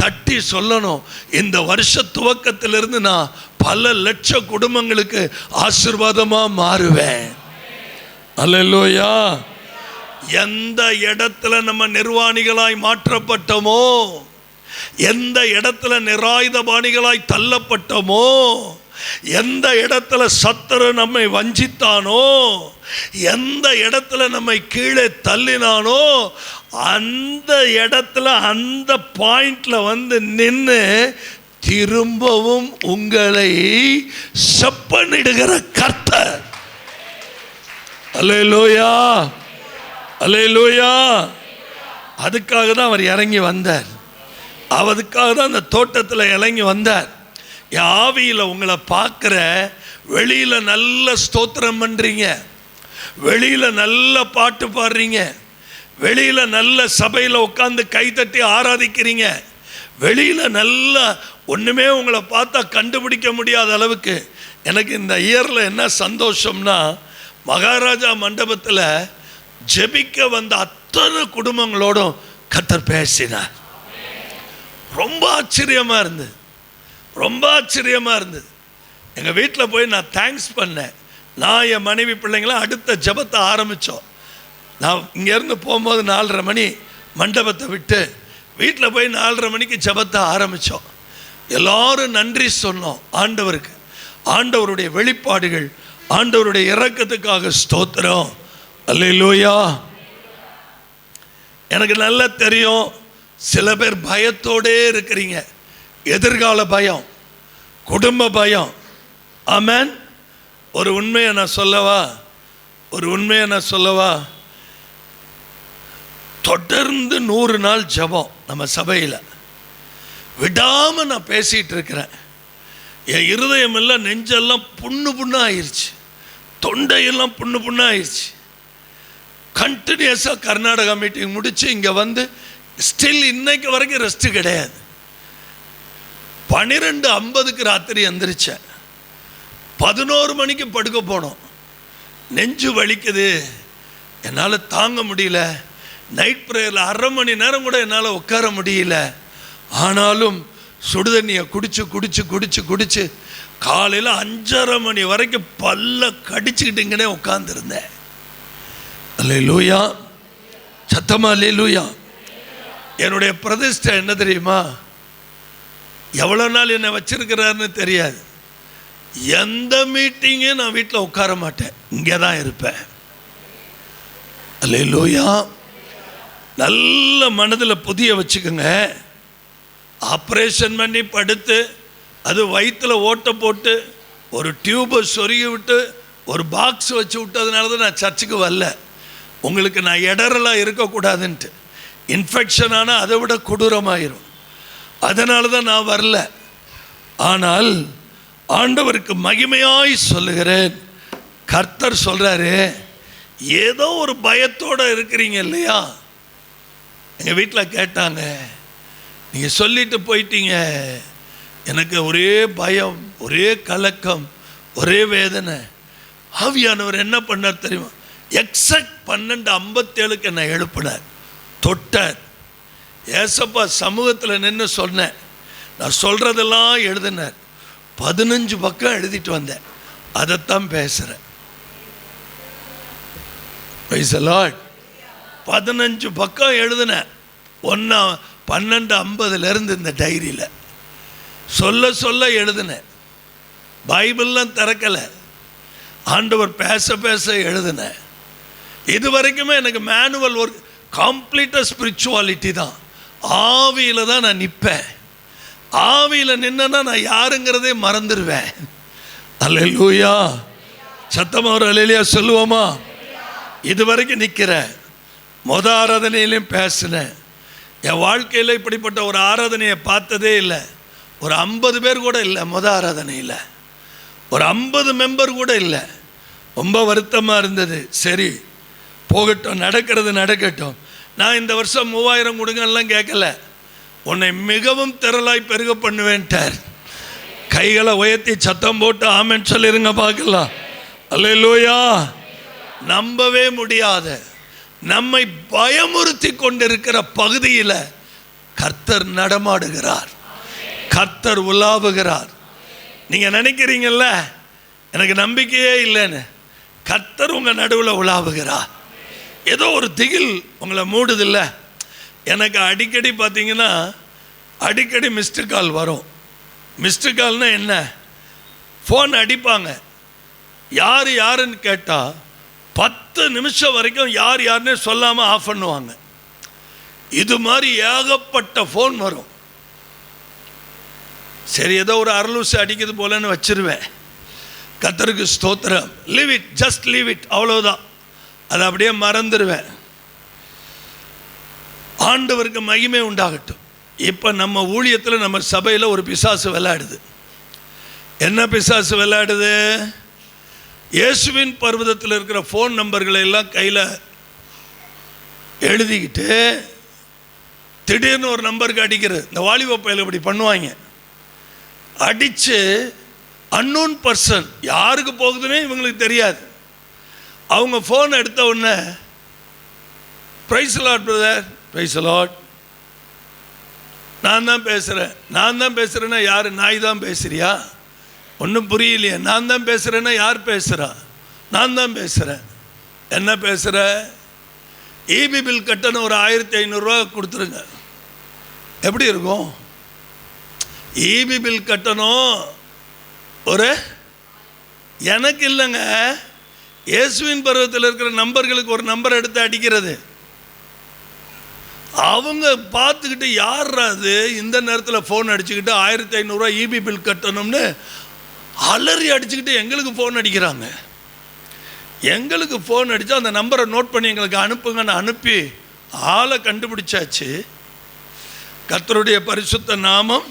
தட்டி சொல்லணும், இந்த வருஷ துவக்கத்திலிருந்து நான் பல லட்ச குடும்பங்களுக்கு ஆசீர்வாதமாக மாறுவேன். அல்லேலூயா. எந்த இடத்துல நம்ம நிர்வாணிகளாய் மாற்றப்பட்டோமோ, எந்த இடத்துல நிராயுதபாணிகளாய் தள்ளப்பட்டோமோ, எந்த இடத்துல சத்துரு நம்மை வஞ்சித்தானோ, எந்த இடத்துல நம்மை கீழே தள்ளினானோ, அந்த இடத்துல அந்த பாயிண்ட்ல வந்து நின்று திரும்பவும் உங்களை செப்பனிடுகிற கர்த்தர். அல்லேலூயா, அல்லேலூயா. அதுக்காக தான் அவர் இறங்கி வந்தார், அதுக்காக தான் அந்த தோட்டத்தில் இறங்கி வந்தார். என் ஆவியில் உங்களை பார்க்குற, வெளியில் நல்ல ஸ்தோத்திரம் பண்ணுறீங்க, வெளியில் நல்ல பாட்டு பாடுறீங்க, வெளியில் நல்ல சபையில் உட்காந்து கைத்தட்டி ஆராதிக்கிறீங்க, வெளியில் நல்லா ஒன்றுமே உங்களை பார்த்தா கண்டுபிடிக்க முடியாத அளவுக்கு. எனக்கு இந்த இயரில் என்ன சந்தோஷம்னா, மகாராஜா மண்டபத்தில் ஜெபிக்க வந்த அத்தனை குடும்பங்களோடும் கர்த்தர் பேசினார். ரொம்ப ஆச்சரியமாக இருந்தது, ரொம்ப ஆச்சரியமாக இருந்தது. எங்கள் வீட்டில் போய் நான் தேங்க்ஸ் பண்ணேன். நான் என் மனைவி பிள்ளைங்களாம் அடுத்த ஜெபத்தை ஆரம்பித்தோம். நான் இங்கேருந்து போகும்போது 4:30 மணி மண்டபத்தை விட்டு வீட்டில் போய் 4:30 மணிக்கு ஜெபத்தை ஆரம்பித்தோம். எல்லாரும் நன்றி சொன்னோம் ஆண்டவருக்கு. ஆண்டவருடைய வெளிப்பாடுகள், ஆண்டவருடைய இரக்கத்துக்காக ஸ்தோத்திரம். அல்லேலூயா. எனக்கு நல்லா தெரியும், சில பேர் பயத்தோடே இருக்கிறீங்க, எதிர்கால பயம். குடும்ப பயம். ஆமென். ஒரு உண்மையை நான் சொல்லவா, தொடர்ந்து 100 நாள் ஜெபம் நம்ம சபையில் விடாமல் நான் பேசிகிட்டு இருக்கிறேன். என் இருதயம் எல்லாம் நெஞ்செல்லாம் புண்ணு ஆயிடுச்சு, தொண்டையெல்லாம் புண்ணு ஆயிடுச்சு. கண்டினியூஸாக கர்நாடகா மீட்டிங் முடித்து இங்கே வந்து ஸ்டில் இன்னைக்கு வரைக்கும் ரெஸ்ட்டு கிடையாது. 12:50 ராத்திரி எந்திரிச்சேன், 11 மணிக்கு படுக்க போனோம். நெஞ்சு வலிக்குது, என்னால் தாங்க முடியல. நைட் ப்ரேயரில் 1/2 மணி நேரம் கூட என்னால் உட்கார முடியல. ஆனாலும் சுடுதண்ணியை குடிச்சு காலையில் 5:30 மணி வரைக்கும் பல்ல கடிச்சுக்கிட்டுங்கன்னே உட்காந்துருந்தேன். அல்லேலூயா, சத்தமா அல்லேலூயா. என்னுடைய பிரதிஷ்டை என்ன தெரியுமா? எவ்வளோ நாள் என்னை வச்சிருக்கிறாருன்னு தெரியாது. எந்த மீட்டிங்கும் நான் வீட்டில் உட்கார மாட்டேன், இங்கே தான் இருப்பேன். அல்லேலூயா. நல்ல மனதில் புதிய வச்சுக்கோங்க. ஆப்ரேஷன் பண்ணி படுத்து, அது வயிற்றில் ஓட்டை போட்டு ஒரு டியூபை சொருகி விட்டு ஒரு பாக்ஸ் வச்சு விட்டதுனால தான் நான் சர்ச்சுக்கு வரல. உங்களுக்கு நான் இடரெல்லாம் இருக்கக்கூடாதுன்ட்டு. இன்ஃபெக்ஷன் ஆனால் அதை விட கொடூரமாயிரும். அதனால தான் நான் வரல. ஆனால் ஆண்டவருக்கு மகிமையாய் சொல்லுகிறேன், கர்த்தர் சொல்கிறாரு, ஏதோ ஒரு பயத்தோடு இருக்கிறீங்க இல்லையா? எங்கள் வீட்டில் கேட்டாங்க, நீங்கள் சொல்லிட்டு போயிட்டீங்க, எனக்கு ஒரே பயம், ஒரே கலக்கம், ஒரே வேதனை. ஆவியானவர் என்ன பண்ணார் தெரியுமா? எக்ஸாக்ட் 12:57 என்னை எழுப்பினார், தொட்டார். ஏசப்பா சமூகத்தில் நின்று சொன்னேன், நான் சொல்கிறதெல்லாம் எழுதினார். 15 பக்கம் எழுதிட்டு வந்தேன், அதைத்தான் பேசுகிறேன். Praise the Lord. 15 பக்கம் எழுதினேன். 12:50 இந்த டைரியில் சொல்ல எழுதினேன். பைபிள்லாம் திறக்கலை, ஆண்டவர் பேச எழுதினேன். இது வரைக்குமே எனக்கு மேனுவல் ஒர்க், கம்ப்ளீட்டாக ஸ்பிரிச்சுவாலிட்டி தான். ஆவியில் தான் நான் நிற்பேன். ஆவியில் நின்னா நான் யாருங்கிறதே மறந்துடுவேன். அல்லேலூயா, சத்தமாக ஒரு அல்லேலூயா சொல்லுவோமா? இது வரைக்கும் நிற்கிறேன். ஆராதனையிலையும் பேசினேன். என் வாழ்க்கையில் இப்படிப்பட்ட ஒரு ஆராதனையை பார்த்ததே இல்லை. ஒரு 50 பேர் கூட இல்லை. ஆராதனையில் ஒரு 50 மெம்பர் கூட இல்லை. ரொம்ப வருத்தமாக இருந்தது. சரி போகட்டும், நடக்கட்டும். நான் இந்த வருஷம் 3000 கொடுங்கலாம் கேட்கல. உன்னை மிகவும் திரளாய் பெருக பண்ணுவேன்ட்டார். கைகளை உயர்த்தி சத்தம் போட்டு ஆமென் சொல்லிருங்க பார்க்கலாம். அல்லேலூயா. நம்பவே முடியாத, நம்மை பயமுறுத்தி கொண்டிருக்கிற பகுதியில் கர்த்தர் நடமாடுகிறார், கர்த்தர் உலாவுகிறார். நீங்கள் நினைக்கிறீங்கல்ல எனக்கு நம்பிக்கையே இல்லைன்னு, கர்த்தர் உங்கள் நடுவில் உலாவுகிறார். ஏதோ ஒரு திகில் உங்களை மூடுதில்ல. எனக்கு அடிக்கடி பார்த்தீங்கன்னா அடிக்கடி மிஸ்டு கால் வரும். மிஸ்டு கால்னால் என்ன? ஃபோன் அடிப்பாங்க, யாருன்னு கேட்டால் 10 நிமிஷம் வரைக்கும் யாருன்னே சொல்லாமல் ஆஃப் பண்ணுவாங்க. இது மாதிரி ஏகப்பட்ட ஃபோன் வரும். சரி ஏதோ ஒரு அரலூசி அடிக்குது போலன்னு வச்சிருவேன். கர்த்தருக்கு ஸ்தோத்திரம். Leave it, just leave it, அவ்வளோதான். அதை அப்படியே மறந்துடுவேன். ஆண்டவருக்கு மகிமை உண்டாகட்டும். இப்போ நம்ம ஊழியத்தில், நம்ம சபையில் ஒரு பிசாசு விளையாடுது. என்ன பிசாசு விளையாடுது? இயேசுவின் பர்வதத்தில் இருக்கிற ஃபோன் நம்பர்களை எல்லாம் கையில் எழுதிக்கிட்டு திடீர்னு ஒரு நம்பருக்கு அடிக்கிறது. இந்த வாலிப பையில இப்படி பண்ணுவாங்க. அடித்து அன்னோன் பர்சன், யாருக்கு போகுதுன்னே இவங்களுக்கு தெரியாது. அவங்க ஃபோன் எடுத்த உடனே, praise lord brother, praise lord, நான் தான் பேசுகிறேன்னா யார்? நாய் தான் பேசுறியா? ஒன்றும் புரியலையே. நான் தான் பேசுகிறேன்னா யார் பேசுகிறா? நான் தான் பேசுகிறேன். என்ன பேசுகிற? ஈபி பில் கட்டணும், ஒரு 1500 கொடுத்துருங்க. எப்படி இருக்கும்? ஈபி பில் கட்டணும், ஒரு எனக்கு இல்லைங்க, இயேசுவின் பருவத்தில் இருக்கிற நம்பர்களுக்கு ஒரு நம்பர் எடுத்து அடிக்கிறது. அவங்க பார்த்துக்கிட்டு யாரா அது இந்த நேரத்தில் ஃபோன் அடிச்சுக்கிட்டு 1500 இபி பில் கட்டணும்னு அலறி அடிச்சுக்கிட்டு எங்களுக்கு ஃபோன் அடிக்கிறாங்க. எங்களுக்கு ஃபோன் அடித்தா அந்த நம்பரை நோட் பண்ணி எங்களுக்கு அனுப்புங்கன்னு அனுப்பி ஆளை கண்டுபிடிச்சாச்சு. கர்த்தருடைய பரிசுத்த நாமம்.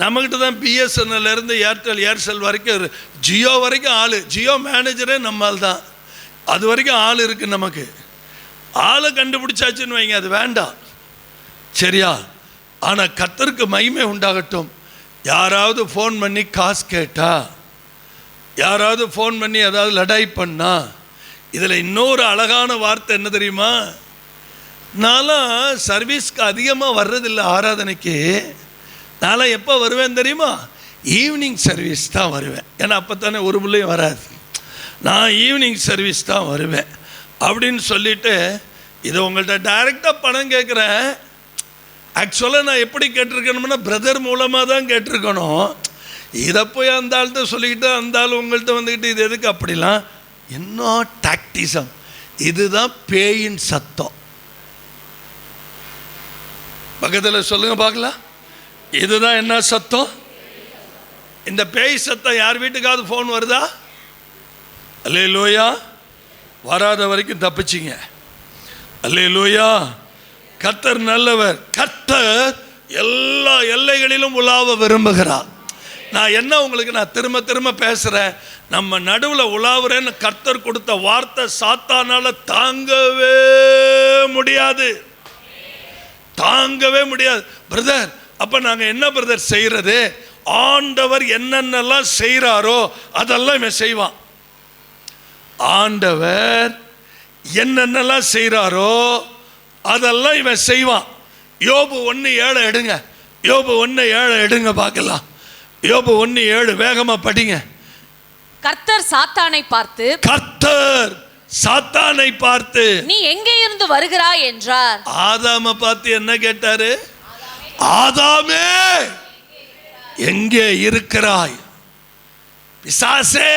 நம்மக்கிட்ட தான் பிஎஸ்என்எல்லேருந்து ஏர்செல் வரைக்கும் ஜியோ வரைக்கும் ஆள், ஜியோ மேனேஜரே நம்மால் தான். அது வரைக்கும் ஆள் இருக்குது. நமக்கு ஆளை கண்டுபிடிச்சாச்சுன்னு வைங்க, அது வேண்டாம் சரியா. ஆனால் கர்த்தருக்கு மகிமை உண்டாகட்டும். யாராவது ஃபோன் பண்ணி காசு கேட்டா, யாராவது ஃபோன் பண்ணி ஏதாவது லடாய் பண்ணா, இதில் இன்னொரு அழகான வார்த்தை என்ன தெரியுமா? நான்லாம் சர்வீஸ்க்கு அதிகமாக வர்றதில்லை ஆராதனைக்கு. நான்லாம் எப்போ வருவேன் தெரியுமா? ஈவினிங் சர்வீஸ் தான் வருவேன். ஏன்னா அப்போ தானே ஒரு பிள்ளையும் வராது. நான் ஈவினிங் சர்வீஸ் தான் வருவேன் அப்படின்னு சொல்லிவிட்டு இதை உங்கள்கிட்ட டைரெக்டாக பணம் கேட்குறேன். ஆக்சுவலாக நான் எப்படி கேட்டிருக்கணும்னா பிரதர் மூலமாக தான் கேட்டிருக்கணும். இதை போய் அந்த ஆள்கிட்ட சொல்லிக்கிட்டு அந்த ஆள் உங்கள்கிட்ட வந்துக்கிட்டு இது எதுக்கு அப்படிலாம் என்ன டாக்டிசம். இதுதான் பேயின் சத்தம். பக்கத்தில் சொல்லுங்க பார்க்கலாம். இதுதான் என்ன சத்தம்? இந்த பேய் சத்தம். யார் வீட்டுக்காவது ஃபோன் வருதா? அல்லேலூயா. வராத வரைக்கும் தப்பிச்சிங்க. அல்லேலூயா. கர்த்தர் நல்லவர். கர்த்தர் எல்லா எல்லைகளிலும் உலாவ விரும்புகிறார். நான் என்ன உங்களுக்கு நான் திரும்ப திரும்ப பேசுகிறேன், நம்ம நடுவில் உலாவுறேன்னு கர்த்தர் கொடுத்த வார்த்தை சாத்தானால தாங்கவே முடியாது, தாங்கவே முடியாது. பிரதர் அப்போ நாங்கள் என்ன பிரதர் செய்கிறது? ஆண்டவர் என்னென்னலாம் செய்கிறாரோ அதெல்லாம் இவன் செய்வான். ஆண்டவர் என்னென்னலாம் செய்கிறாரோ அதெல்லாம் இவன் செய்வான். யோபு 1:7 எடுங்க. யோபு 1:7 எடுங்க பார்க்கலாம். யோபு 1:7 வேகமா படிங்க. கர்த்தர் சாத்தானை பார்த்து, கர்த்தர் சாத்தானை பார்த்து நீ எங்கே இருந்து வருகிறாய் என்றார். ஆதாமை பார்த்து என்ன கேட்டாரு? ஆதாமே எங்கே இருக்கிறாய்? பிசாசே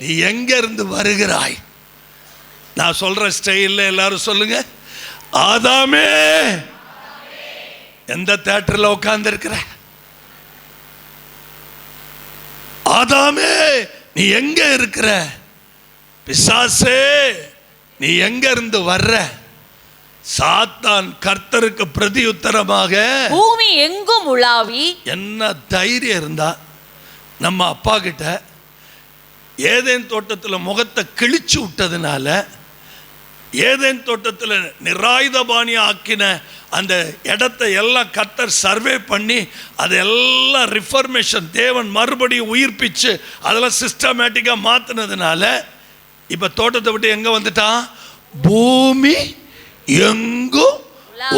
நீ எங்க இருந்து வருகிறாய்? நான் சொல்ற ஸ்டைல்ல எல்லாரும் சொல்லுங்க. ஆதாமே. எந்த தியேட்டர்ல உட்கார்ந்து இருக்கிற? ஆதாமே நீ எங்க இருக்கிற? பிசாசே நீ எங்க இருந்து வர்ற? சாத்தான் கர்த்தருக்கு பிரதியுத்தரமாக பூமி எங்கும் உலாவி. என்ன தைரியம் இருந்தா நம்ம அப்பா கிட்ட ஏதேன் தோட்டத்தில் முகத்தை கிழிச்சு விட்டதுனால, ஏதேன் தோட்டத்தில் நிராயுதபாணியா ஆக்கின அந்த இடத்தை எல்லாம் கர்த்தர் சர்வே பண்ணி அதெல்லாம் ரிஃபர்மேஷன் தேவன் மறுபடியும் உயிர்ப்பிச்சு அதெல்லாம் சிஸ்டமேட்டிக்காக மாற்றினதுனால இப்போ தோட்டத்தை விட்டு எங்கே வந்துட்டான்? பூமி எங்கும்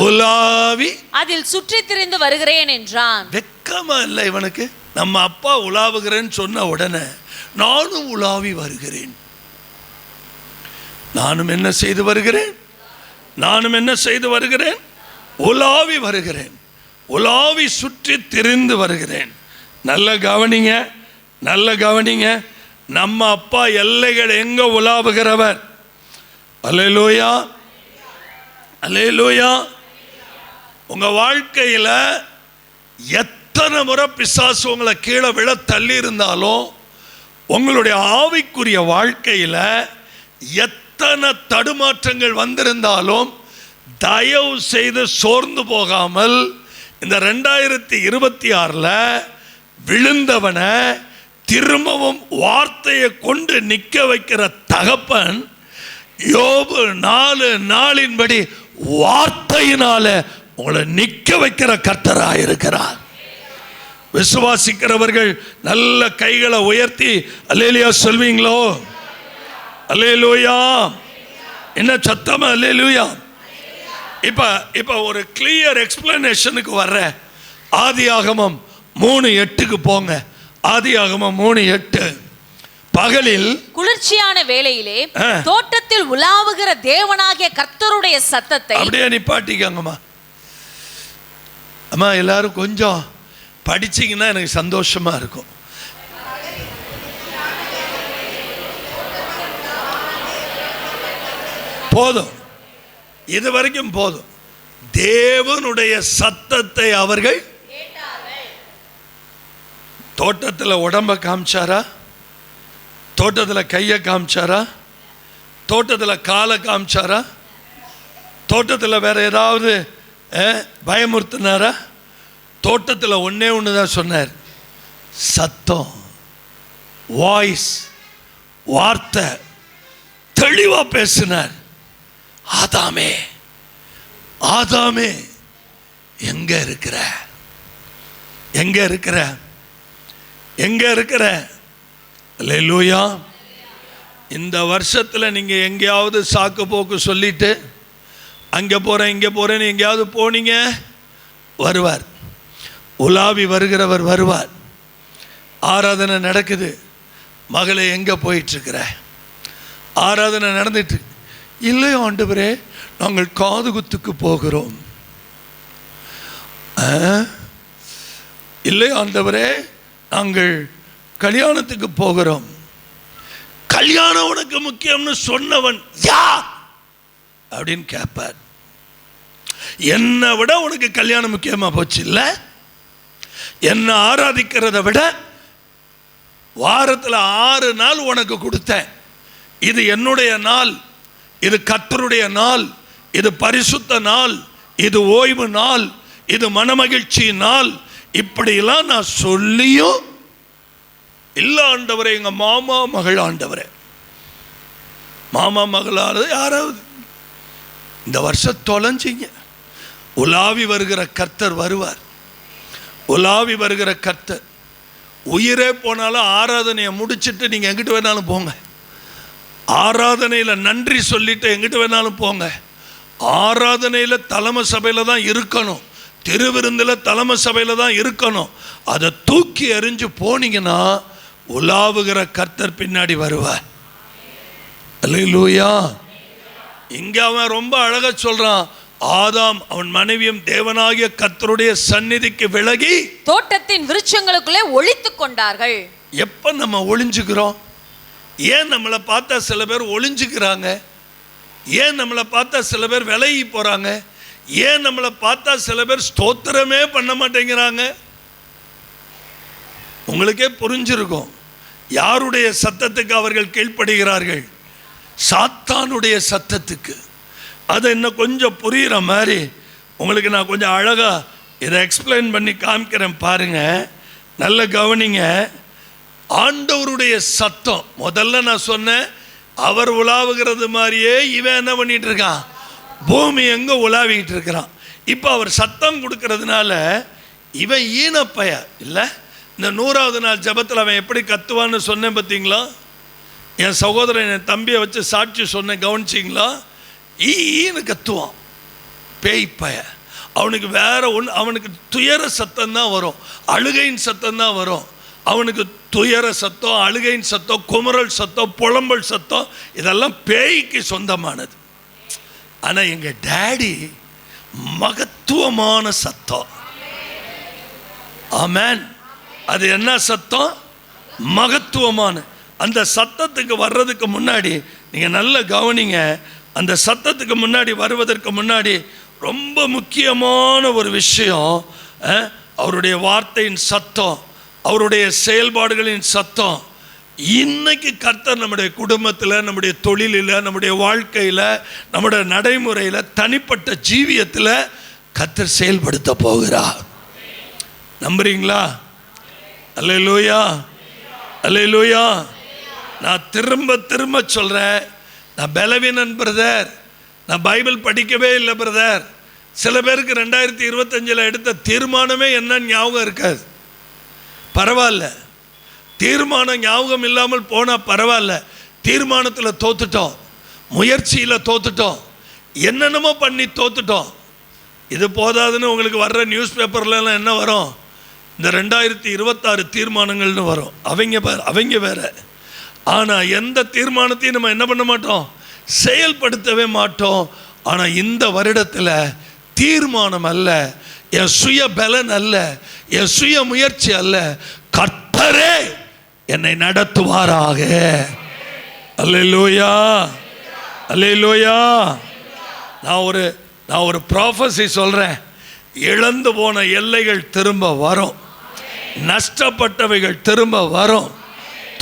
உலாவி அதில் சுற்றி திரிந்து வருகிறேன் என்றான். வெக்கமா இல்லை இவனுக்கு? நம்ம அப்பா உலாவுகிறேன்னு சொன்ன உடனே நானும் உலாவி வருகிறேன். நானும் என்ன செய்து வருகிறேன்? நானும் என்ன செய்து வருகிறேன்? உலாவி வருகிறேன். உலாவி சுற்றி திரிந்து வருகிறேன். நல்ல கவனிங்க, நல்ல கவனிங்க. நம்ம அப்பா எல்லைகள் எங்க உலாவுகிறவர். அல்லேலூயா, அல்லேலூயா. உங்க வாழ்க்கையில் எத்தனை முறை பிசாசு உங்களை கீழே விழ தள்ளி இருந்தாலும், உங்களுடைய ஆவிக்குரிய வாழ்க்கையில் எத்தனை தடுமாற்றங்கள் வந்திருந்தாலும் தயவு செய்து சோர்ந்து போகாமல் இந்த 2026 விழுந்தவனை திரும்பவும் வார்த்தையை கொண்டு நிற்க வைக்கிற தகப்பன் யோபு 4:4 வார்த்தையினால உங்களை நிற்க வைக்கிற கர்த்தராக இருக்கிறார். விசுவாசிக்கிறவர்கள் நல்ல கைகளை உயர்த்தி அல்லேலூயா சொல்வீங்களோ? அல்லேலூயா. என்ன சத்தமா அல்லேலூயா. இப்ப ஒரு கிளியர் எக்ஸ்பிளனேஷனுக்கு வர்ற. ஆதியாகமம் 3:8 போங்க. ஆதியாகமம் 3:8. பகலில் குளிர்ச்சியான வேளையிலே தோட்டத்தில் உலாவுகிற தேவனாகிய கர்த்தருடைய சத்தத்தை. அப்படியே நிப்பாட்டிக்கங்கம்மா. அம்மா எல்லாரும் கொஞ்சம் படிச்சீங்கன்னா எனக்கு சந்தோஷமா இருக்கும். போதும். இது வரைக்கும் போதும். தேவனுடைய சத்தத்தை அவர்கள் தோட்டத்தில் உடம்ப காமிச்சாரா, தோட்டத்தில் கையை காமிச்சாரா, தோட்டத்தில் காலை காமிச்சாரா, தோட்டத்தில் வேற ஏதாவது பயமுறுத்தினாரா? தோட்டத்தில் ஒன்னே ஒன்று தான் சொன்னார், சத்தம், வாய்ஸ், வார்த்தை தெளிவா பேசினார். ஆதாமே, ஆதாமே, எங்க இருக்கிற, எங்க இருக்கிற, எங்க இருக்கிற? அல்லேலூயா. இந்த வருஷத்தில் நீங்க எங்கேயாவது சாக்கு போக்கு சொல்லிட்டு அங்க போறேன் இங்க போறேன்னு எங்கேயாவது போனீங்க, வருவார். உலாவி வருகிறவர் வருவார். ஆராதனை நடக்குது, மகளே எங்க போயிட்டு இருக்கிற? ஆராதனை நடந்துட்டு, இல்லை ஆண்டவரே நாங்கள் காது குத்துக்கு போகிறோம். இல்லை ஆண்டவரே நாங்கள் கல்யாணத்துக்கு போகிறோம். கல்யாணம் உனக்கு முக்கியம்னு சொன்னவன் யார் அப்படின்னு கேட்பார். என்னை விட உனக்கு கல்யாணம் முக்கியமா போச்சு இல்ல? என்ன ஆராதிக்கிறத விட வாரத்தில் 6 நாள் உனக்கு கொடுத்தேன். இது என்னுடைய நாள், இது கர்த்தருடைய நாள், இது பரிசுத்த நாள், இது ஓய்வு நாள், இது மனமகிழ்ச்சி நாள். இப்படியெல்லாம் நான் சொல்லியும் இல்ல ஆண்டவரே, எங்க மாமா மகள் ஆண்டவரே. மாமா மகளாவது யாராவது இந்த வருஷம் தொலைஞ்சிங்க. உலாவி வருகிற கர்த்தர் வருவார். உலாவி வருகிற கர்த்தர். உயிரே போனாலும் ஆராதனையை முடிச்சுட்டு நீங்க எங்கிட்டு வேணாலும் போங்க. ஆராதனையில் நன்றி சொல்லிட்டு எங்கிட்டு வேணாலும் போங்க. ஆராதனையில் தலைமை சபையில் தான் இருக்கணும், திருவிருந்தில் தலைமை சபையில் தான் இருக்கணும். அதை தூக்கி எறிஞ்சு போனீங்கன்னா உலாவுகிற கர்த்தர் பின்னாடி வருவார். அல்லேலூயா. இங்க அவன் ரொம்ப அழகா சொல்றான், ஆதாம் அவன் மனைவியும் தேவனாகிய கர்த்தருடைய சந்நிதிக்கு விலகி தோட்டத்தின் விருட்சங்களுக்குள்ளே ஒளித்துக் கொண்டார்கள். எப்ப நம்ம ஒளிஞ்சுக்கிறோம்? ஏன் நம்மளை பார்த்தா சில பேர் ஒளிஞ்சுக்கிறாங்க? ஏன் நம்மளை பார்த்தா சில பேர் விலகி போறாங்க? ஏன் நம்மளை பார்த்தா சில பேர் ஸ்தோத்திரமே பண்ண மாட்டேங்கிறாங்க? உங்களுக்கே புரிஞ்சிருக்கும். யாருடைய சத்தத்துக்கு அவர்கள் கீழ்ப்படுகிறார்கள்? சாத்தானுடைய சத்தத்துக்கு. அதை இன்னும் கொஞ்சம் புரிகிற மாதிரி உங்களுக்கு நான் கொஞ்சம் அழகா இதை எக்ஸ்பிளைன் பண்ணி காமிக்கிறேன் பாருங்க, நல்ல கவனிங்க. ஆண்டவருடைய சத்தம் முதல்ல நான் சொன்னேன், அவர் உலாவுகிறது மாதிரியே இவன் என்ன பண்ணிட்டு இருக்கான்? பூமி எங்க உலாவிட்டு இருக்கிறான். இப்போ அவர் சத்தம் கொடுக்கறதுனால இவன் ஈனப்பைய இல்லை. இந்த 100வது நாள் ஜபத்தில் அவன் எப்படி கத்துவான்னு சொன்னேன் பார்த்தீங்களா? என் சகோதரன் என் தம்பியை வச்சு சாட்சி சொன்னேன், கவனிச்சிங்களா? ஈன்னு கத்துவான் பேய் பய. அவனுக்கு வேற ஒன்று, அவனுக்கு துயர சத்தம் தான் வரும், அழுகையின் சத்தம் தான் வரும். அவனுக்கு துயர சத்தம், அழுகையின் சத்தம், குமரல் சத்தம், புலம்பல் சத்தம் இதெல்லாம் பேய்க்கு சொந்தமானது. ஆனால் எங்கள் டேடி மகத்துவமான சத்தம். ஆமென். அது என்ன சத்தம்? மகத்துவமான. அந்த சத்தத்துக்கு வர்றதுக்கு முன்னாடி நீங்கள் நல்ல கவனிங்க. அந்த சத்தத்துக்கு முன்னாடி வருவதற்கு முன்னாடி ரொம்ப முக்கியமான ஒரு விஷயம், அவருடைய வார்த்தையின் சத்தம், அவருடைய செயல்பாடுகளின் சத்தம். இன்னைக்கு கர்த்தர் நம்முடைய குடும்பத்தில், நம்முடைய தொழிலில், நம்முடைய வாழ்க்கையில், நம்முடைய நடைமுறையில், தனிப்பட்ட ஜீவியத்தில் கர்த்தர் செயல்படுத்த போகிறார். நம்புறீங்களா? அல்லேலூயா, அல்லேலூயா. நான் திரும்ப திரும்ப சொல்கிறேன், நான் பலவீனன் பிரதர், நான் பைபிள் படிக்கவே இல்லை பிரதர். சில பேருக்கு 2025 எடுத்த தீர்மானமே என்னன்னு ஞாபகம் இருக்காது. பரவாயில்ல, தீர்மானம் ஞாபகம் இல்லாமல் போனால் பரவாயில்ல. தீர்மானத்தில் தோத்துட்டோம், முயற்சியில் தோத்துட்டோம், என்னென்னமோ பண்ணி தோத்துட்டோம். இது போதாதுன்னு உங்களுக்கு வர்ற நியூஸ் பேப்பர்லாம் என்ன வரும்? இந்த 2026 தீர்மானங்கள்னு வரும். அவங்க வேற. ஆனால் எந்த தீர்மானத்தையும் நம்ம என்ன பண்ண மாட்டோம்? செயல்படுத்தவே மாட்டோம். ஆனால் இந்த வருடத்தில் தீர்மானம் அல்ல, என் சுய பலன் அல்ல, என் சுய முயற்சி அல்ல, கர்த்தரே என்னை நடத்துவாராக. அல்லேலூயா, அல்லேலூயா. நான் ஒரு ப்ராஃபஸி சொல்கிறேன். இழந்து போன எல்லைகள் திரும்ப வரும், நஷ்டப்பட்டவைகள் திரும்ப வரும்,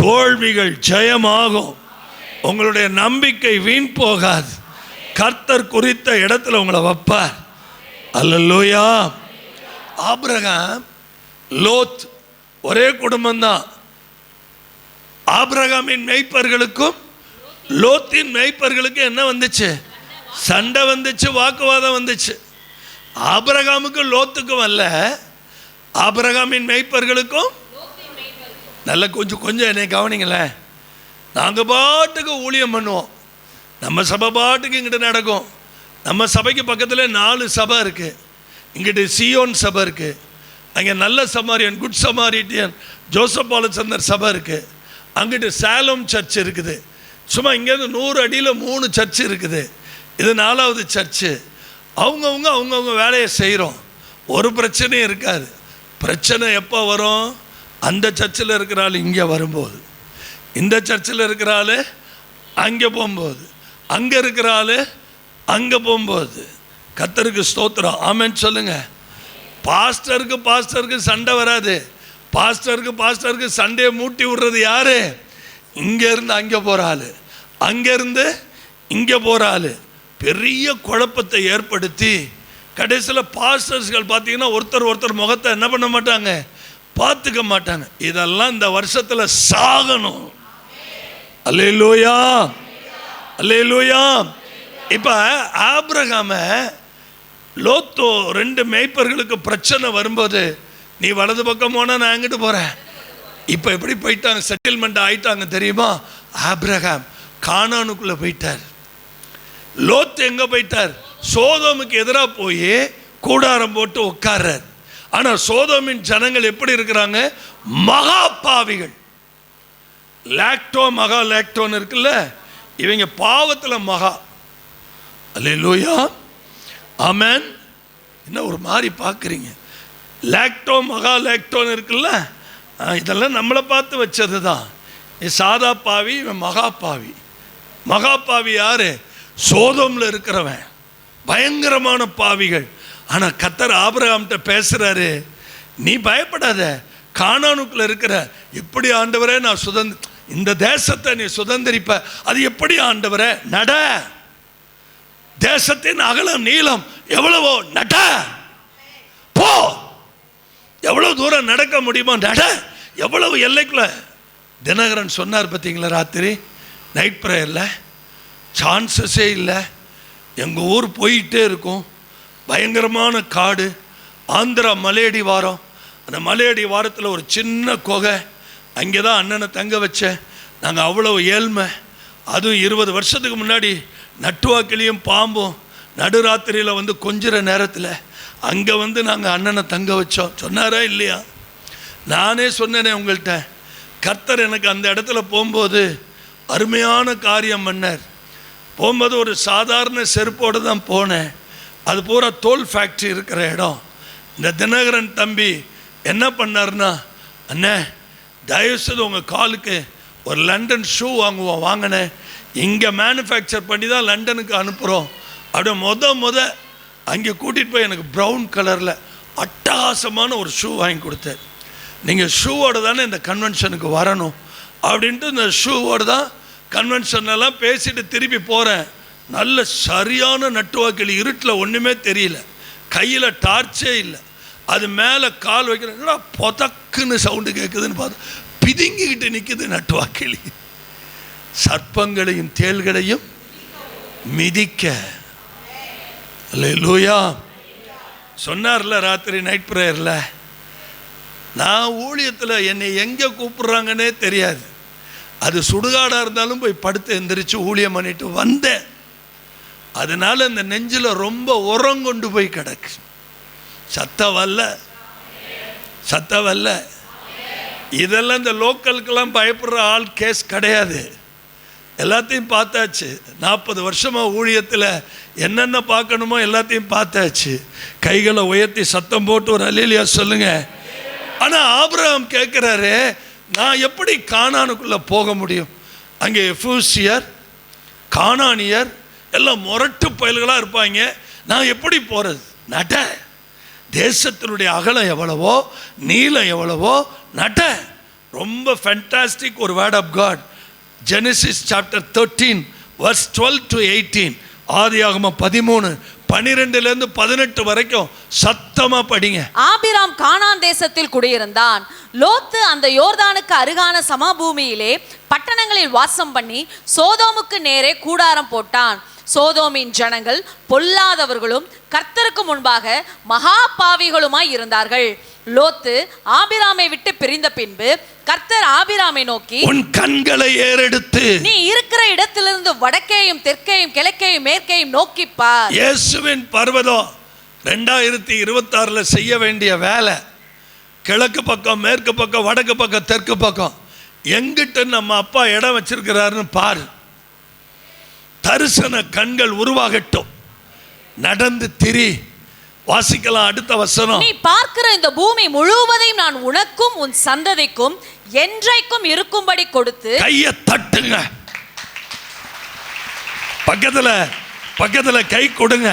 தோல்விகள் ஜெயமாகும், உங்களுடைய நம்பிக்கை வீண் போகாது. கர்த்தர் குறித்த இடத்துல உங்களை வைப்பார். அல்லேலூயா. ஆபிரகாம் லோத் ஒரே குடும்பம்தான். ஆபிரகாமின் மேய்ப்பர்களுக்கும் லோத்தின் மேய்ப்பர்களுக்கும் என்ன வந்துச்சு? சண்டை வந்துச்சு, வாக்குவாதம் வந்துச்சு. ஆபிரகாமுக்கும் லோத்துக்கும் அல்ல, ஆபிரகாமின் மேய்ப்பர்களுக்கும். நல்ல கொஞ்சம் என்னை கவனிங்களேன். நாங்கள் பாட்டுக்கு ஊழியம் பண்ணுவோம், நம்ம சபை பாட்டுக்கு இங்கிட்ட நடக்கும். நம்ம சபைக்கு பக்கத்தில் 4 சபை இருக்குது. இங்கிட்டு சியோன் சபை இருக்குது, அங்கே நல்ல சமாரியன் குட் சமாரிட்டியன் ஜோசப் பாலச்சந்தர் சபை இருக்குது, அங்கிட்டு சேலம் சர்ச் இருக்குது. சும்மா இங்கேருந்து 100 அடியில் 3 சர்ச் இருக்குது. இது 4வது சர்ச்சு. அவங்கவுங்க வேலையை செய்கிறோம், ஒரு பிரச்சனையும் இருக்காது. பிரச்சனை எப்போ வரும்? அந்த சர்ச்சில் இருக்கிற ஆள் இங்கே வரும்போது, இந்த சர்ச்சில் இருக்கிற ஆள் அங்கே போகும்போது, அங்கே இருக்கிற ஆள் அங்கே போகும்போது. கர்த்தருக்கு ஸ்தோத்திரம், ஆமென் சொல்லுங்க. பாஸ்டருக்கு சண்டை வராது. பாஸ்டருக்கு சண்டையை மூட்டி விடுறது யாரு? இங்கேருந்து அங்கே போகிற ஆள், அங்கேருந்து இங்கே போகிற ஆள். பெரிய குழப்பத்தை ஏற்படுத்தி கடைசியில் பாஸ்டர்ஸ்கள் பார்த்தீங்கன்னா ஒருத்தர் முகத்தை என்ன பண்ண மாட்டாங்க, பார்த்துக்க மாட்டாங்க. இதெல்லாம் இந்த வருஷத்தில் சாகணும். அல்லேலூயா, அல்லேலூயா. இப்போ ஆபிரகாம லோத்தோ 2 மேய்ப்பர்களுக்கு பிரச்சனை வரும்போது, நீ வலது பக்கம் போனால் நான் எங்கிட்டு போகிறேன். இப்போ எப்படி போயிட்டாங்க, செட்டில்மெண்ட் ஆயிட்டாங்க தெரியுமா? ஆபிரகாம் கானானுக்குள்ளே போயிட்டார். லோத் எங்கே போயிட்டார்? சோதோமுக்கு எதிராக போய் கூடாரம் போட்டு உட்கார்றார். ஆனால் சோதோமின் ஜனங்கள் எப்படி இருக்கிறாங்க? மகா பாவிகள். மகா லேக்டோன்னு இருக்குல்ல, இவங்க பாவத்தில் மகா. அல்லேலூயா, ஆமென். என்ன ஒரு மாதிரி பார்க்குறீங்க? மகா லேக்டோன்னு இருக்குல்ல, இதெல்லாம் நம்மளை பார்த்து வச்சது தான். சாதா பாவி, இவன் மகா பாவி. மகா பாவி யாரு? சோதோமில் இருக்கிறவன், பயங்கரமான பாவிகள். ஆனால் கர்த்தர் ஆபிரகாம்கிட்ட பேசுகிறாரு, நீ பயப்படாத, கானானுக்குள்ள இருக்கிற எப்படி ஆண்டவரே நான் இந்த தேசத்தை நீ சுதந்திரிப்ப. அது எப்படி ஆண்டவரே? நட, தேசத்தின் அகலம் நீளம் எவ்வளவோ நட, போ, எவ்வளவு தூரம் நடக்க முடியுமோ நட, எவ்வளவு எல்லைக்குள்ள. தினகரன் சொன்னார் பார்த்தீங்களா, ராத்திரி நைட் ப்ரேயரில், சான்சஸே இல்லை. எங்கள் ஊர் போயிட்டே இருக்கும், பயங்கரமான காடு, ஆந்திரா மலையடி வாரம். அந்த மலையடி வாரத்தில் ஒரு சின்ன குகை, அங்கே தான் அண்ணனை தங்க வச்சேன். நாங்கள் அவ்வளவு ஏழ்மை. அதுவும் 20 வருஷத்துக்கு முன்னாடி நட்டுவாக்கிலையும் பாம்பும் நடுராத்திரியில் வந்து கொஞ்சிற நேரத்தில் அங்கே வந்து நாங்கள் அண்ணனை தங்க வச்சோம். சொன்னாரா இல்லையா? நானே சொன்னேனே உங்கள்கிட்ட, கர்த்தர் எனக்கு அந்த இடத்துல போகும்போது அருமையான காரியம் பண்ணார். போகும்போது ஒரு சாதாரண செருப்போடு தான் போனேன். அது பூரா தோல் ஃபேக்ட்ரி இருக்கிற இடம். இந்த தினகரன் தம்பி என்ன பண்ணார்னா, அண்ணே தயவுசெய்து உங்கள் காலுக்கு ஒரு லண்டன் ஷூ வாங்குவோம், வாங்கினேன். இங்கே மேனுஃபேக்சர் பண்ணி தான் லண்டனுக்கு அனுப்புகிறோம். அப்படியே முத அங்கே கூட்டிகிட்டு போய் எனக்கு ப்ரௌன் கலரில் அட்டகாசமான ஒரு ஷூ வாங்கி கொடுத்தார். நீங்கள் ஷூவோடு தானே இந்த கன்வென்ஷனுக்கு வரணும் அப்படின்ட்டு இந்த ஷூவோடு தான் கன்வென்ஷன்லாம் பேசிட்டு திருப்பி போகிறேன். நல்ல சரியான நட்டுவாக்கில், இருட்டில் ஒன்றுமே தெரியல, கையில் டார்ச்சே இல்லை. அது மேலே கால் வைக்கிறேன், பொதக்குன்னு சவுண்டு கேட்குதுன்னு பார்த்தா பிதுங்கிக்கிட்டு நிற்குது நட்டுவாக்கிளி. சர்ப்பங்களையும் தேள்களையும் மிதிக்க. அல்லேலூயா. சொன்னார்ல ராத்திரி நைட் ப்ரேயரில், நான் ஊழியத்தில் என்னை எங்கே கூப்பிட்றாங்கன்னே தெரியாது. அது சுடுகாடாக இருந்தாலும் போய் படுத்து எந்திரிச்சு ஊழியம் பண்ணிட்டு வந்தேன். அதனால் இந்த நெஞ்சில் ரொம்ப உரங்கொண்டு போய் கிடக்கு. சத்த வல்ல. இதெல்லாம் இந்த லோக்கலுக்கெல்லாம் பயப்படுற ஆள் கேஸ் கிடையாது. எல்லாத்தையும் பார்த்தாச்சு. 40 வருஷமாக ஊழியத்தில் என்னென்ன பார்க்கணுமோ எல்லாத்தையும் பார்த்தாச்சு. கைகளை உயர்த்தி சத்தம் போட்டு ஒரு அல்லேலூயா சொல்லுங்க. ஆனால் ஆபிரகாம் கேட்குறாரு, நான் எப்படி கானானுக்குள்ளே போக முடியும்? அங்கே எபூசியர், கானானியர் எல்லாம் முரட்டு பயல்களாக இருப்பாங்க. நான் எப்படி போகிறது? நட. தேசத்தினுடைய அகலம் எவ்வளவோ நீளம் எவ்வளவோ நட. ரொம்ப ஃபேண்டாஸ்டிக் ஒரு word of God. Genesis chapter 13 verse 12 to 18. ஆதியாகமம் 13:12-18 வரைக்கும் சத்தமா படிங்க. ஆபிராம் கானான் தேசத்தில் குடியிருந்தான். லோத்து அந்த யோர்தானுக்கு அருகான சமபூமியிலே பட்டணங்களில் வாசம் பண்ணி சோதோமுக்கு நேரே கூடாரம் போட்டான். சோதோமின் ஜனங்கள் பொல்லாதவர்களும் கர்த்தருக்கு முன்பாக மகா பாவிகளுமாய் இருந்தார்கள். லோத்து ஆபிராமை விட்டு பிரிந்த பின்பு கர்த்தர் ஆபிராமை நோக்கி, உன் கண்களை ஏறெடுத்து நீ இருக்கிற இடத்திலிருந்து வடக்கேயும் தெற்கேயும் கிழக்கேயும் மேற்கேயும் நோக்கி பார். இயேசுவின் பர்வதம் 2026 செய்ய வேண்டிய வேலை கிழக்கு பக்கம், மேற்கு பக்கம், வடக்கு பக்கம், தெற்கு பக்கம் எங்கிட்ட நம்ம அப்பா இடம் வச்சிருக்கிறாருன்னு பாரு. தரிசன கண்கள் உருவாகட்டும். நடந்து திரி. வாசிக்கலாம் அடுத்த வசனம். நீ பார்க்கிற இந்த பூமி முழுவதையும் நான் உனக்கும் உன் சந்ததிக்கும் என்றைக்கும் இருக்கும்படி கொடுத்து. கையை தட்டுங்க. பக்கத்துல கை கொடுங்க.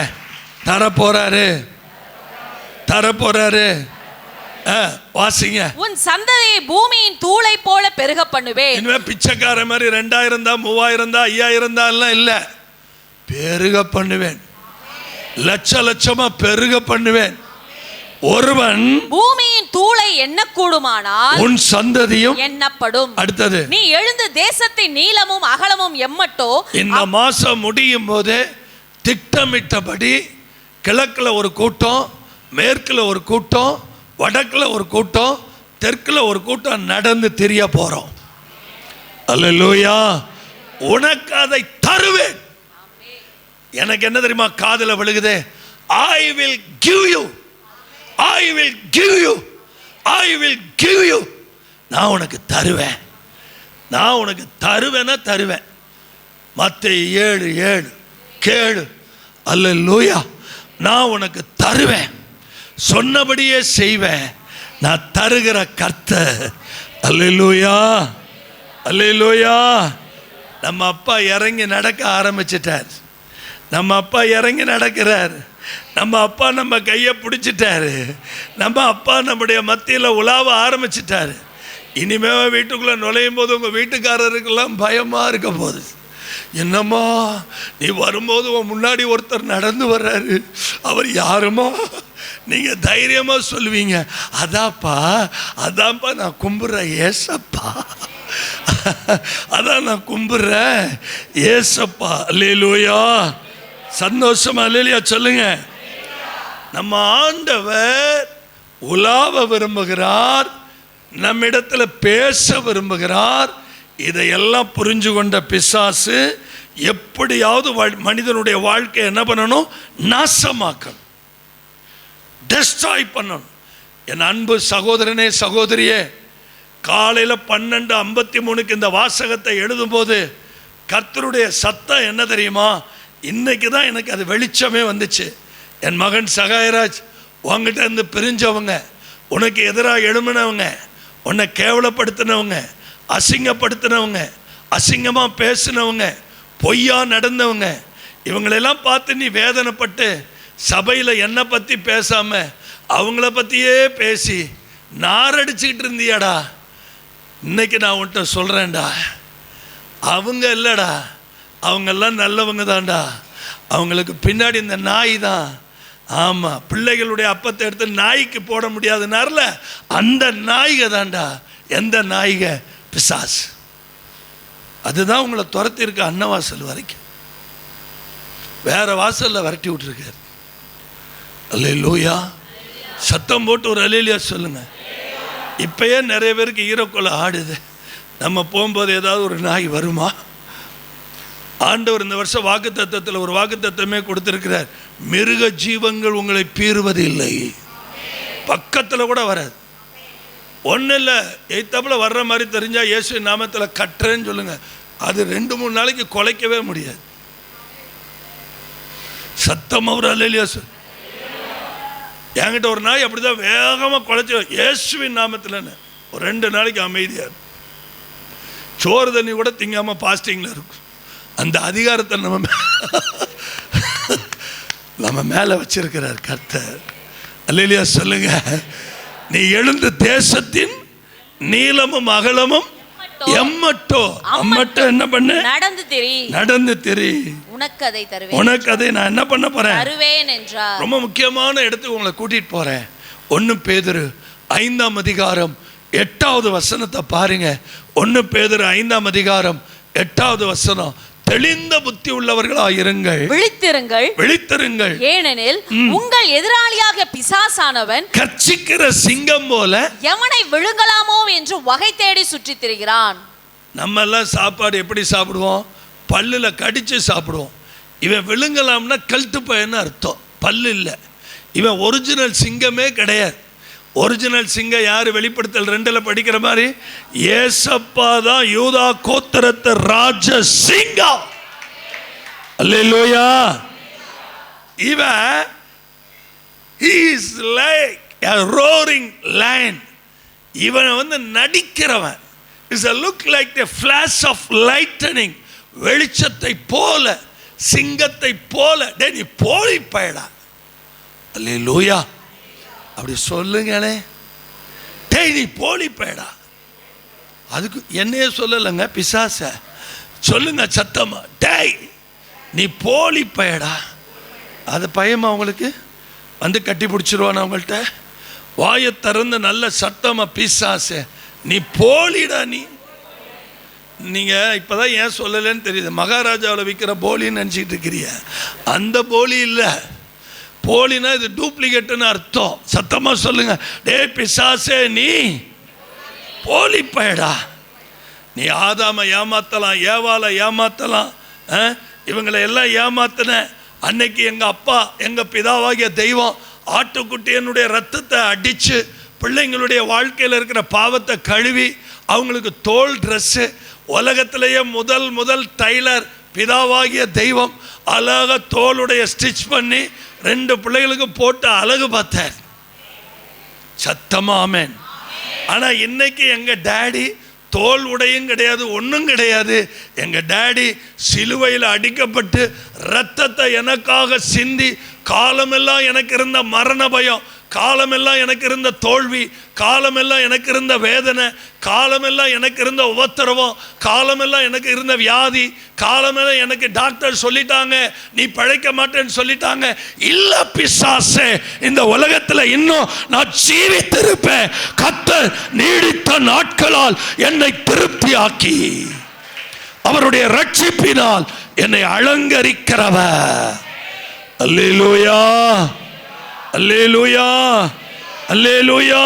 தரப்போறாரு. வாசிங்க. உன் சந்ததியை பூமியின் தூளை போல பெருக பண்ணுவேன். இனிமே பிச்சைக்கார மாதிரி 2000 தான் 3000 தான் 5000 தான் எல்லாம் இல்ல. பெருக பண்ணுவேன். லட்சமா பெருக பண்ணுவேன். ஒருவன் பூமியின் தூளை எண்ணக்கூடுமானால் உன் சந்ததியும் எண்ணப்படும். அடுத்தது, நீ எழுந்து தேசத்தின் நீளமும் அகலமும் எம்மட்டோ. இந்த மாசம் முடியும் போது திட்டமிட்டபடி கிழக்குல ஒரு கூட்டம், மேற்குல ஒரு கூட்டம், வடக்குல ஒரு கூட்டம், தெற்குல ஒரு கூட்டம் நடந்து திரிய போறோம். அல்லேலூயா. உனக்கு அதை தருவேன். எனக்கு என்ன தெரியுமா காதுல விழுகுதே? I will give you. நான் உனக்கு தருவேன். தருவேன். மத்தேயு 7:7 கேளு. அல்லேலூயா. நான் உனக்கு தருவேன். சொன்னபடியே செய்வேன். நான் தருகிற கர்த்தர். அல்லேலூயா. நம்ம அப்பா இறங்கி நடக்க ஆரம்பிச்சிட்டார். நம்ம அப்பா இறங்கி நடக்கிறார். நம்ம அப்பா நம்ம கையை பிடிச்சிட்டாரு. நம்ம அப்பா நம்முடைய மத்தியில் உலாவ ஆரம்பிச்சிட்டாரு. இனிமே வீட்டுக்குள்ள நுழையும் போது உங்க வீட்டுக்காரருக்கெல்லாம் பயமா இருக்க போகுது. என்னம்மா நீ வரும்போது உன் முன்னாடி ஒருத்தர் நடந்து வர்றாரு, அவர் யாருமா? நீங்க தைரியமா சொல்லுவீங்க, அதான்ப்பா நான் கும்பிடுறேன் ஏசப்பா, அதான் நான் கும்பிடுறேன் ஏசப்பா. அல்லேலூயா. சந்தோஷமா அல்லேலூயா சொல்லுங்க. நம்ம ஆண்டவர் உலாவ விரும்புகிறார், நம்மிடத்துல பேச விரும்புகிறார். இதையெல்லாம் புரிஞ்சு கொண்ட பிசாசு எப்படியாவது மனிதனுடைய வாழ்க்கையை என்ன பண்ணணும்? நாசமாக்கணும், டெஸ்ட்ராய் பண்ணணும். என் அன்பு சகோதரனே சகோதரியே, காலையில் 12:53 இந்த வாசகத்தை எழுதும்போது கர்த்தருடைய சத்தம் என்ன தெரியுமா? இன்னைக்கு தான் எனக்கு அது வெளிச்சமே வந்துச்சு. என் மகன் சகாயராஜ், உங்ககிட்ட இருந்து பிரிஞ்சவங்க, உனக்கு எதிராக எழும்பினவங்க, உன்னை கேவலப்படுத்தினவங்க, அசிங்கப்படுத்தினவங்க, அசிங்கமாக பேசினவங்க, பொய்யா நடந்தவங்க, இவங்களெல்லாம் பார்த்து நீ வேதனைப்பட்டு சபையில் என்னை பற்றி பேசாமல் அவங்கள பற்றியே பேசி நாரடிச்சுக்கிட்டு இருந்தியாடா. இன்னைக்கு நான் உன்கிட்ட சொல்கிறேன்டா, அவங்க இல்லைடா, அவங்கெல்லாம் நல்லவங்க தான்டா. அவங்களுக்கு பின்னாடி இந்த நாய் தான். ஆமாம், பிள்ளைகளுடைய அப்பத்தை எடுத்து நாய்க்கு போட முடியாதுனார்ல, அந்த நாய்க தான்டா. எந்த நாய்க? பிசாசு. அதுதான் உங்களை துரத்தி இருக்க அன்னவாசல் வரைக்கும். வேற வாசலில் விரட்டி விட்டுருக்காரு. அல்லேலூயா. சத்தம் போட்டு ஒரு அல்லேலூயா சொல்லுங்க. இப்பயே நிறைய பேருக்கு ஈரக்கொலை ஆடுது. நம்ம போகும்போது ஏதாவது ஒரு நாய் வருமா? ஆண்டவர் இந்த வருஷம் வாக்குத்தத்தத்தில் ஒரு வாக்குத்தத்தமே கொடுத்திருக்கிறார். மிருக ஜீவங்கள் உங்களை பீறுவது இல்லை. பக்கத்தில் கூட வராது. ஒன்றும் இல்லை, எய்த்தாப்புல வர்ற மாதிரி தெரிஞ்சால் இயேசு நாமத்தில் கட்டுறேன்னு சொல்லுங்க. அது 2-3 நாளைக்கு குலைக்கவே முடியாது. சத்தம் அவர் அல்லேலூயா சொல். என்கிட்ட ஒரு நாய் அப்படிதான் வேகமாக குலைச்சி இயேசுவின் நாமத்தில் ஒரு 2 நாளைக்கு அமைதியாக இருக்கும். சோறு தண்ணி கூட திங்காமல் பாஸ்டிங்கில் இருக்கும். அந்த அதிகாரத்தை நம்ம மேல வச்சிருக்கிறார் கர்த்தர். அல்லேலூயா சொல்லுங்க. நீ எழுந்து தேசத்தின் நீளமும் அகலமும் எம்மட்டோ என்ன பண்ணு? நடந்து திரி. உனக்கு அதை தருவேன். உனக்கு அதை நான் என்ன பண்ண போறேன்? தருவேன் என்றார். ரொம்ப முக்கியமான இடத்துக்கு உங்களை கூட்டிட்டு போறேன். 1 பேதுரு 5ஆம் அதிகாரம் 8வது வசனத்தை பாருங்க. 1 பேதுரு 5ஆம் அதிகாரம் 8வது வசனம். தெளிந்த புத்தி உள்ளவர்களாயிருங்கள், விழித்திருங்கள். ஏனெனில் உங்கள் எதிராளியாக பிசாசானவன் கர்ச்சிக்கிற சிங்கம் போல எவனை விழுங்கலாமோ என்று வகை தேடி சுற்றி திரிகிறான். நம்ம எல்லாம் சாப்பாடு எப்படி சாப்பிடுவோம்? பல்லுல கடிச்சு சாப்பிடுவோம். இவன் விழுங்கலாம்னா கல்ட்டு பையன்னு அர்த்தம், பல்லு இல்லை. இவன் ஒரிஜினல் சிங்கமே கிடையாது. ஒரிஜினல் சிங்கம் யாரு? வெளிப்படுத்தல் 2ல படிக்கிற மாதிரி ஏசப்பா தான் யூதா கோத்திரத்து ராஜ சிங்கம். அல்லேலூயா. இவன் he is like a roaring lion. இவன் நடிக்கிறவன். is a look like a flash of lightning. வெளிச்சத்தை போல, சிங்கத்தை போல. டேய் நீ போய் பயடா. அல்லேலூயா. அப்படி சொல்லுங்களே. டேய் நீ போலி பேடா. அதுக்கு என்னையே சொல்லலைங்க, பிசாச சொல்லுங்க சத்தமா. டேய் நீ போலி பயடா. அது பயமா அவங்களுக்கு கட்டி பிடிச்சிருவான் அவங்கள்ட்ட. வாயை திறந்து நல்ல சத்தமா, பிசாச நீ போலிடா. நீங்க இப்பதான் ஏன் சொல்லலன்னு தெரியுது. மகாராஜாவில் விற்கிற போலின்னு நினைச்சிட்டு இருக்கிறீங்க. அந்த போலி இல்லை. போலினா இது டூப்ளிகேட்னு அர்த்தம். சத்தமா சொல்லுங்க. டே பிசாசே நீ போலி பயடா. நீ ஆதாம ஏமாத்தலாம், ஏவால ஏமாத்தலாம், இவங்களை எல்லாம் ஏமாத்தின. அன்னைக்கு எங்க அப்பா, எங்க பிதாவாகிய தெய்வம் ஆட்டுக்குட்டியனுடைய ரத்தத்தை அடிச்சு பிள்ளைங்களுடைய வாழ்க்கையில் இருக்கிற பாவத்தை கழுவி அவங்களுக்கு தோல் ட்ரெஸ்ஸு, உலகத்திலேயே முதல் டைலர் பிதாவாகிய தெய்வம் அழகா தோளுடைய ஸ்டிச் பண்ணி 2 பிள்ளைகளுக்கு போட்டு அழகு பார்த்தார். சத்தமா ஆமென். ஆனா இன்னைக்கு எங்க டாடி தோல் உடையும் கிடையாது, ஒன்றும் கிடையாது. எங்க டாடி சிலுவையில் அடிக்கப்பட்டு ரத்தத்தை எனக்காக சிந்தி, காலமெல்லாம் எனக்கு இருந்த மரண பயம், காலமெல்லாம் எனக்கு இருந்த தோல்வி, காலமெல்லாம் எனக்கு இருந்த வேதனை, காலமெல்லாம் எனக்கு இருந்த உபத்திரவம், காலமெல்லாம் எனக்கு இருந்த வியாதி, காலமெல்லாம் எனக்கு டாக்டர் சொல்லிட்டாங்க நீ பிழைக்க மாட்டேன்னு சொல்லிட்டாங்க. இல்ல பிசாசே, இந்த உலகத்தில் இன்னும் நான் ஜீவித்திருப்பேன். கர்த்தர் நீடித்த நாட்களால் என்னை திருப்தியாக்கி அவருடைய ரட்சிப்பினால் என்னை அலங்கரிக்கிறவர். அல்லேலூயா, அல்லேலூயா, அல்லேலூயா.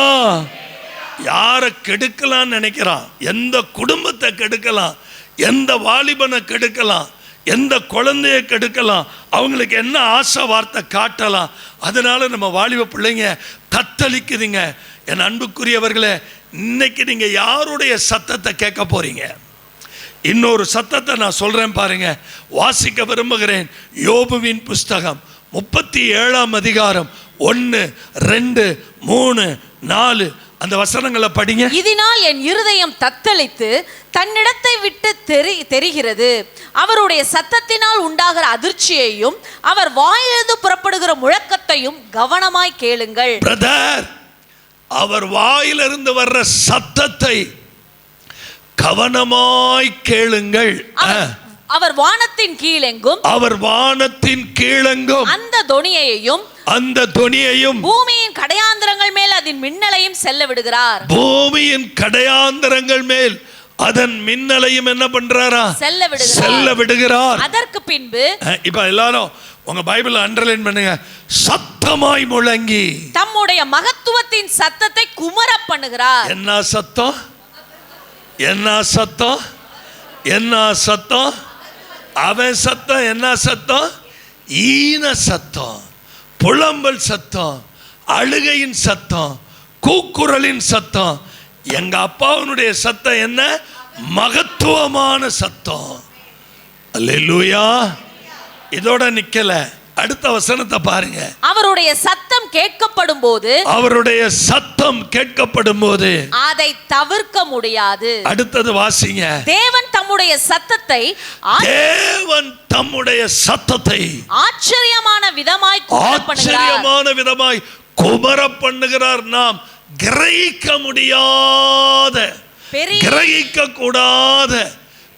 யாரை கெடுக்கலாம்னு நினைக்கிறான்? எந்த குடும்பத்தை கெடுக்கலாம், எந்த வாலிபனை கெடுக்கலாம், எந்த குழந்தைய கெடுக்கலாம், அவங்களுக்கு என்ன ஆசை வார்த்தை காட்டலாம். அதனால நம்ம வாலிப பிள்ளைங்க தத்தளிக்குதுங்க. என் அன்புக்குரியவர்களே, இன்னைக்கு நீங்க யாருடைய சத்தத்தை கேட்க போறீங்க? இன்னொரு சத்தத்தை நான் சொல்றேன் பாருங்க. வாசிக்க விரும்புகிறேன். யோபுவின் புஸ்தகம் 37ஆம் அதிகாரம் 1, 2, 3, 4 அந்த வசனங்களை படிங்க. இதனால் என் இருதயம் தத்தளித்து தன்னிடத்தை விட்டு தெரிகிறது. அவருடைய சத்தத்தினால் உண்டாகிற அதிர்ச்சியையும் அவர் வாயிலிருந்து புறப்படுகிற முழக்கத்தையும் கவனமாய் கேளுங்கள். பிரதர், அவர் வாயிலிருந்து வர்ற சத்தத்தை கவனமாய் கேளுங்கள். அவர் வானத்தின் கீழெங்கும் அந்த தொனியையும் பூமியின் கடையாந்தரங்கள் மேல் அதன் மின்னலையும் செல்ல விடுகிறார். பூமியின் கடையாந்தரங்கள் மேல் அதன் மின்னலையும் என்ன பண்றாரா? செல்ல விடுகிறார். அதற்கு பின்பு இப்ப எல்லாரும் உங்க பைபிள் அண்டர்லைன் பண்ணுங்க. சத்தமாய் முழங்கி தம்முடைய மகத்துவத்தின் சத்தத்தை குமர பண்ணுகிறார். என்ன சத்தம்? என்ன சத்தம்? என்ன சத்தம்? அவன் சத்தம் என்ன சத்தம்? ஈன சத்தம், புலம்பல் சத்தம், அழுகையின் சத்தம், கூக்குரலின் சத்தம். எங்க அப்பாவுடைய சத்தம் என்ன? மகத்துவமான சத்தம். அல்லேலூயா. இதோட நிக்கல. அடுத்த வசனத்தை பாருங்க. அவருடைய சத்தம் கேட்கப்படும் போது, அவருடைய சத்தம் கேட்கப்படும் போது அதை தவிர்க்க முடியாது. அடுத்தது வாசிங்க. தேவன் தம்முடைய சத்தத்தை ஆச்சரியமான விதமாய் குமர பண்ணுகிறார். நாம் கிரகிக்க முடியாத, கிரகிக்க கூடாத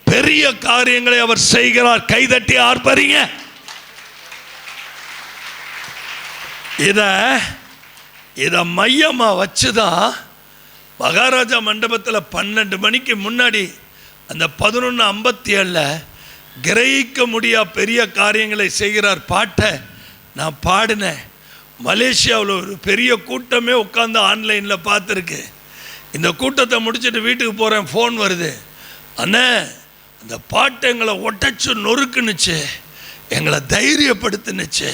பெரிய காரியங்களை அவர் செய்கிறார். கைதட்டி ஆர்ப்பரிங்க. இத மையமா வச்சுதான் மகாராஜா மண்டபத்தில் 12 மணிக்கு முன்னாடி அந்த 11:57 கிரகிக்க முடியா பெரிய காரியங்களை செய்கிறார் பாட்டை நான் பாடினேன். மலேசியாவில் ஒரு பெரிய கூட்டமே உட்காந்து ஆன்லைனில் பார்த்துருக்கு. இந்த கூட்டத்தை முடிச்சுட்டு வீட்டுக்கு போகிறேன், ஃபோன் வருது. அண்ணே, அந்த பாட்டை எங்களை ஒட்டச்சு நொறுக்குனுச்சு, எங்களை தைரியப்படுத்துனுச்சு.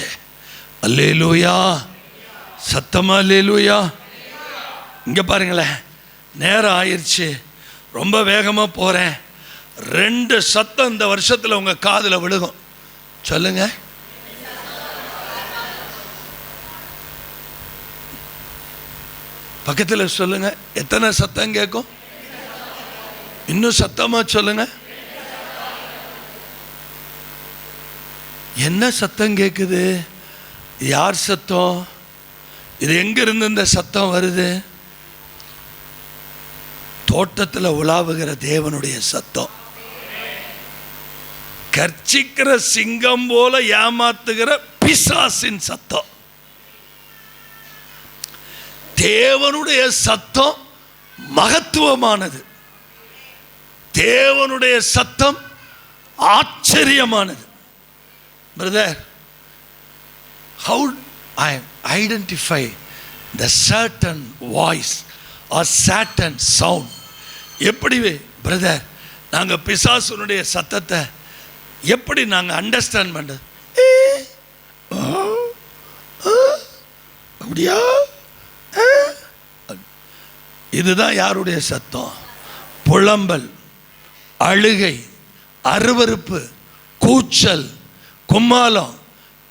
அல்லேலூயா, சத்தமா அல்லேலூயா. இங்கே பாருங்களேன், நேரம் ஆயிடுச்சு, ரொம்ப வேகமாக போகிறேன். 2 சத்தம் இந்த வருஷத்தில் உங்கள் காதில் விழுகும். சொல்லுங்க. பக்கத்தில் சொல்லுங்க. எத்தனை சத்தம் கேட்கும்? இன்னும் சத்தமா சொல்லுங்க. என்ன சத்தம் கேட்குது? யார் சத்தம்? இது எங்கிருந்து இந்த சத்தம் வருது? தோட்டத்தில் உலாவுகிற தேவனுடைய சத்தம். கர்ச்சிக்கிற சிங்கம் போல ஏமாத்துகிற பிசாசின் சத்தம். தேவனுடைய சத்தம் மகத்துவமானது. தேவனுடைய சத்தம் ஆச்சரியமானது. Brother, how I identify the certain voice or certain sound? எப்படி பிரதர் நாங்கள் பிசாசுனுடைய சத்தத்தை எப்படி நாங்கள் அண்டர்ஸ்டாண்ட் பண்ணுறது? அப்படியா? இதுதான் யாருடைய சத்தம்? புலம்பல், அழுகை, அருவருப்பு, கூச்சல், கும்மாலம்,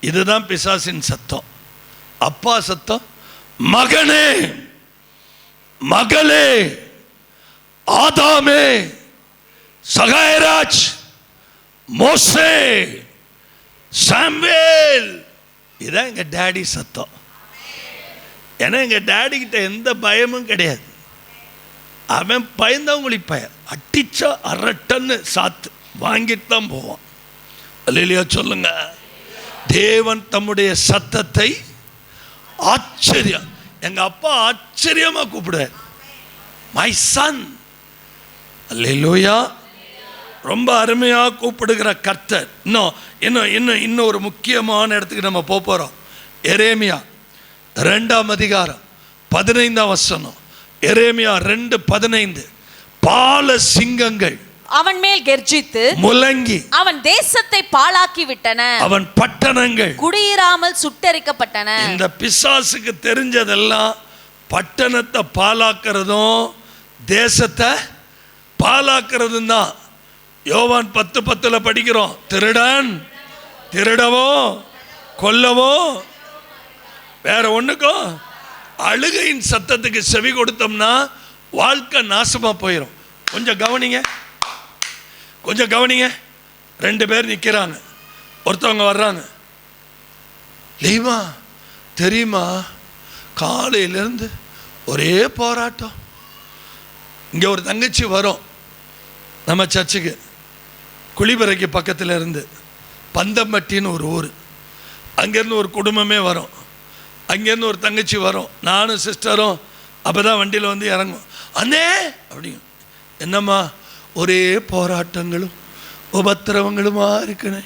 இதுதான் பிசாசின் சத்தம். அப்பா சத்தம், மகனே, மகளே, ஆதாமே, சகாயராஜ், மோசே, சாமுவேல், இதான் எங்க டாடி சத்தம். ஏன்னா எங்க டாடி கிட்ட எந்த பயமும் கிடையாது. அவன் பயந்தவங்களி பய அட்டிச்சா 1/2 டன் சாத்து வாங்கிட்டு தான் போவான். அல்லேலூயா சொல்லுங்க. தேவன் தம்முடைய சத்தத்தை ஆச்சரியம், எங்க அப்பா ஆச்சரியமா கூப்பிடுவார், மை சன். அல்லேலூயா. ரொம்ப அருமையா கூப்பிடுகிற கர்த்தர். இன்னும் ஒரு முக்கியமான இடத்துக்கு நம்ம போறோம். எரேமியா 2ஆம் அதிகாரம் 15ஆம் வசனம். எரேமியா 2:15. பால சிங்கங்கள் அவன் மேல் கெர்ச்சித்து முழங்கி அவன் தேசத்தை பாழாக்கி விட்டன, அவன் பட்டணங்கள் குடியிராமல் சுட்டெரிக்கப்பட்டன. இந்த பிசாசுக்கு தெரிஞ்சதெல்லாம் பட்டணத்தை பாழாக்கிறதும் தேசத்தை பாழாக்கிறதும் தான். யோவான் 10:10 படிக்கிறோம், திருடன் திருடவோ கொல்லவோ வேற ஒண்ணுக்கும். அழுகையின் சத்தத்துக்கு செவி கொடுத்தோம்னா வாழ்க்கை நாசமா போயிடும். கொஞ்சம் கவனிங்க, கொஞ்சம் கவனிங்க. 2 பேர் நிற்கிறாங்க, ஒருத்தவங்க வர்றாங்க. லீமா தெரியுமா, காலையிலேருந்து ஒரே போராட்டம். இங்கே ஒரு தங்கச்சி வரும் நம்ம சர்ச்சுக்கு, குளிபறைக்கு பக்கத்தில் இருந்து, பந்தம்பட்டின்னு ஒரு ஊர். அங்கேருந்து ஒரு குடும்பமே வரும், அங்கேருந்து ஒரு தங்கச்சி வரும், நானும் சிஸ்டரும் அப்போ தான் வண்டியில் வந்து இறங்கும். அண்ணே அப்படிங்க, என்னம்மா ஒரே போராட்டங்களும் உபத்திரவங்களுமா இருக்குன்னு.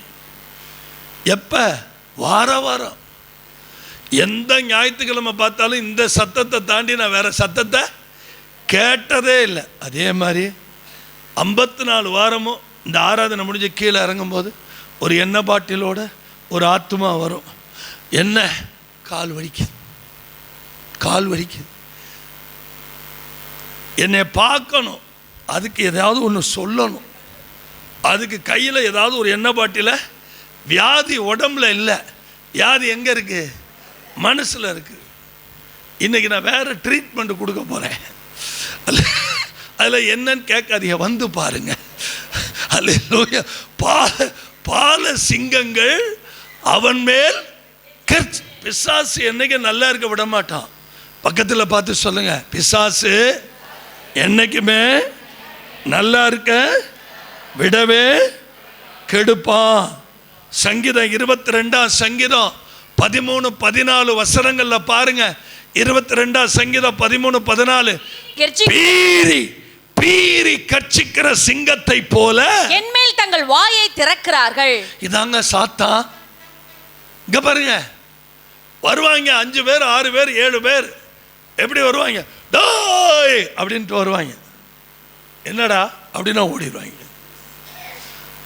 எப்போ? வாரம் எந்த ஞாயிற்றுக்கிழமை பார்த்தாலும் இந்த சத்தத்தை தாண்டி நான் வேற சத்தத்தை கேட்டதே இல்லை. அதே மாதிரி 54 வாரமும் இந்த ஆராதனை முடிஞ்சு கீழே இறங்கும்போது ஒரு எண்ணெய் பாட்டிலோட ஒரு ஆத்மா வரும். என்ன? கால் வலிக்குது, கால் வலிக்குது, என்னை பார்க்கணும், அதுக்கு ஏதாவது ஒன்று சொல்லணும், அதுக்கு கையில் ஏதாவது ஒரு எண்ணெய் பாட்டில, வியாதி உடம்புல இல்லை, வியாதி எங்கே இருக்கு? மனசில் இருக்கு. இன்னைக்கு நான் வேற ட்ரீட்மெண்ட் கொடுக்க போகிறேன். அதில் என்னன்னு கேட்காதீங்க, வந்து பாருங்க. அல்லேலூயா. பால சிங்கங்கள் அவன் மேல் பிசாசு என்னைக்கு நல்லா இருக்க விட மாட்டான். பக்கத்தில் பார்த்து சொல்லுங்க, பிசாசு என்னைக்குமே நல்லா இருக்க விடவே கெடுப்பான். சங்கீதம் 22 சங்கீதம் 13-14 வசனங்கள்ல பாருங்க. 22 சங்கீதம் 13-14. பீறி பீறி கர்ச்சிக்கிற சிங்கத்தை போல என்மேல் தங்கள் வாயை திறக்கிறார்கள். இதாங்க சாத்தான். இங்க பாருங்க, வருவாங்க 5 பேர் 6 பேர் 7 பேர். எப்படி வருவாங்க? டேய் அப்படின்ட்டு வருவாங்க. என்னடா அப்படின்னா ஓடிடுவாங்க.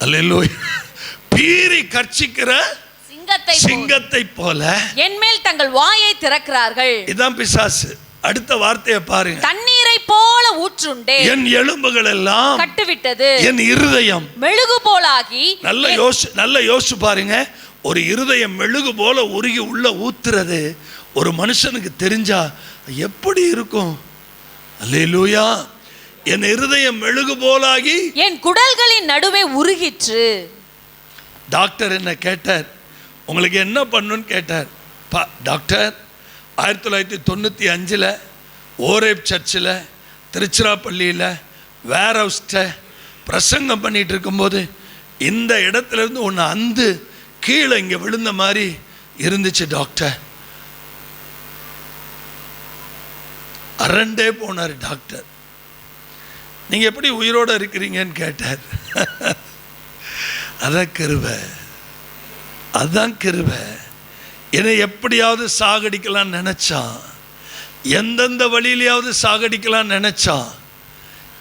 அல்லேலூயா. பீறி கர்ச்சிக்கிற சிங்கத்தை போல என்மேல் தங்கள் வாயை திறக்கிறார்கள். இதான் பிசாசு. அடுத்த வார்த்தையை பாருங்க. தண்ணீரை போல ஊற்றுண்டே என் எலும்புகள் எல்லாம் கட்டுவிட்டது, என் இருதயம் மெழுகு போலாகி. நல்ல யோசிச்சு பாருங்க. ஒரு இருதயம் மெழுகு போல உருகி உள்ள ஊத்துறது ஒரு மனுஷனுக்கு தெரிஞ்சா எப்படி இருக்கும்? அல்லேலூயா. என் இருதயம் மெழுகு போலாகி என் குடல்களின் நடுவே உருகிற்று. டாக்டர் என்ன கேட்டார், உங்களுக்கு என்ன பண்ணுன்னு கேட்டார். டாக்டர் 1995 ஓரேப் சர்ச்சில் திருச்சிராப்பள்ளியில் வேர் ஹவுஸ்ட பிரசங்கம் பண்ணிட்டு இருக்கும்போது இந்த இடத்துல இருந்து ஒன்று அந்து கீழே இங்கே விழுந்த மாதிரி இருந்துச்சு. டாக்டர் அரண்டே போனார். டாக்டர், நீங்கள் எப்படி உயிரோடு இருக்கிறீங்கன்னு கேட்டார். அதான் கிருபை, அதான் கிருபை. என்னை எப்படியாவது சாகடிக்கலாம் நினைச்சான், எந்தெந்த வழியிலையாவது சாகடிக்கலாம் நினைச்சான்.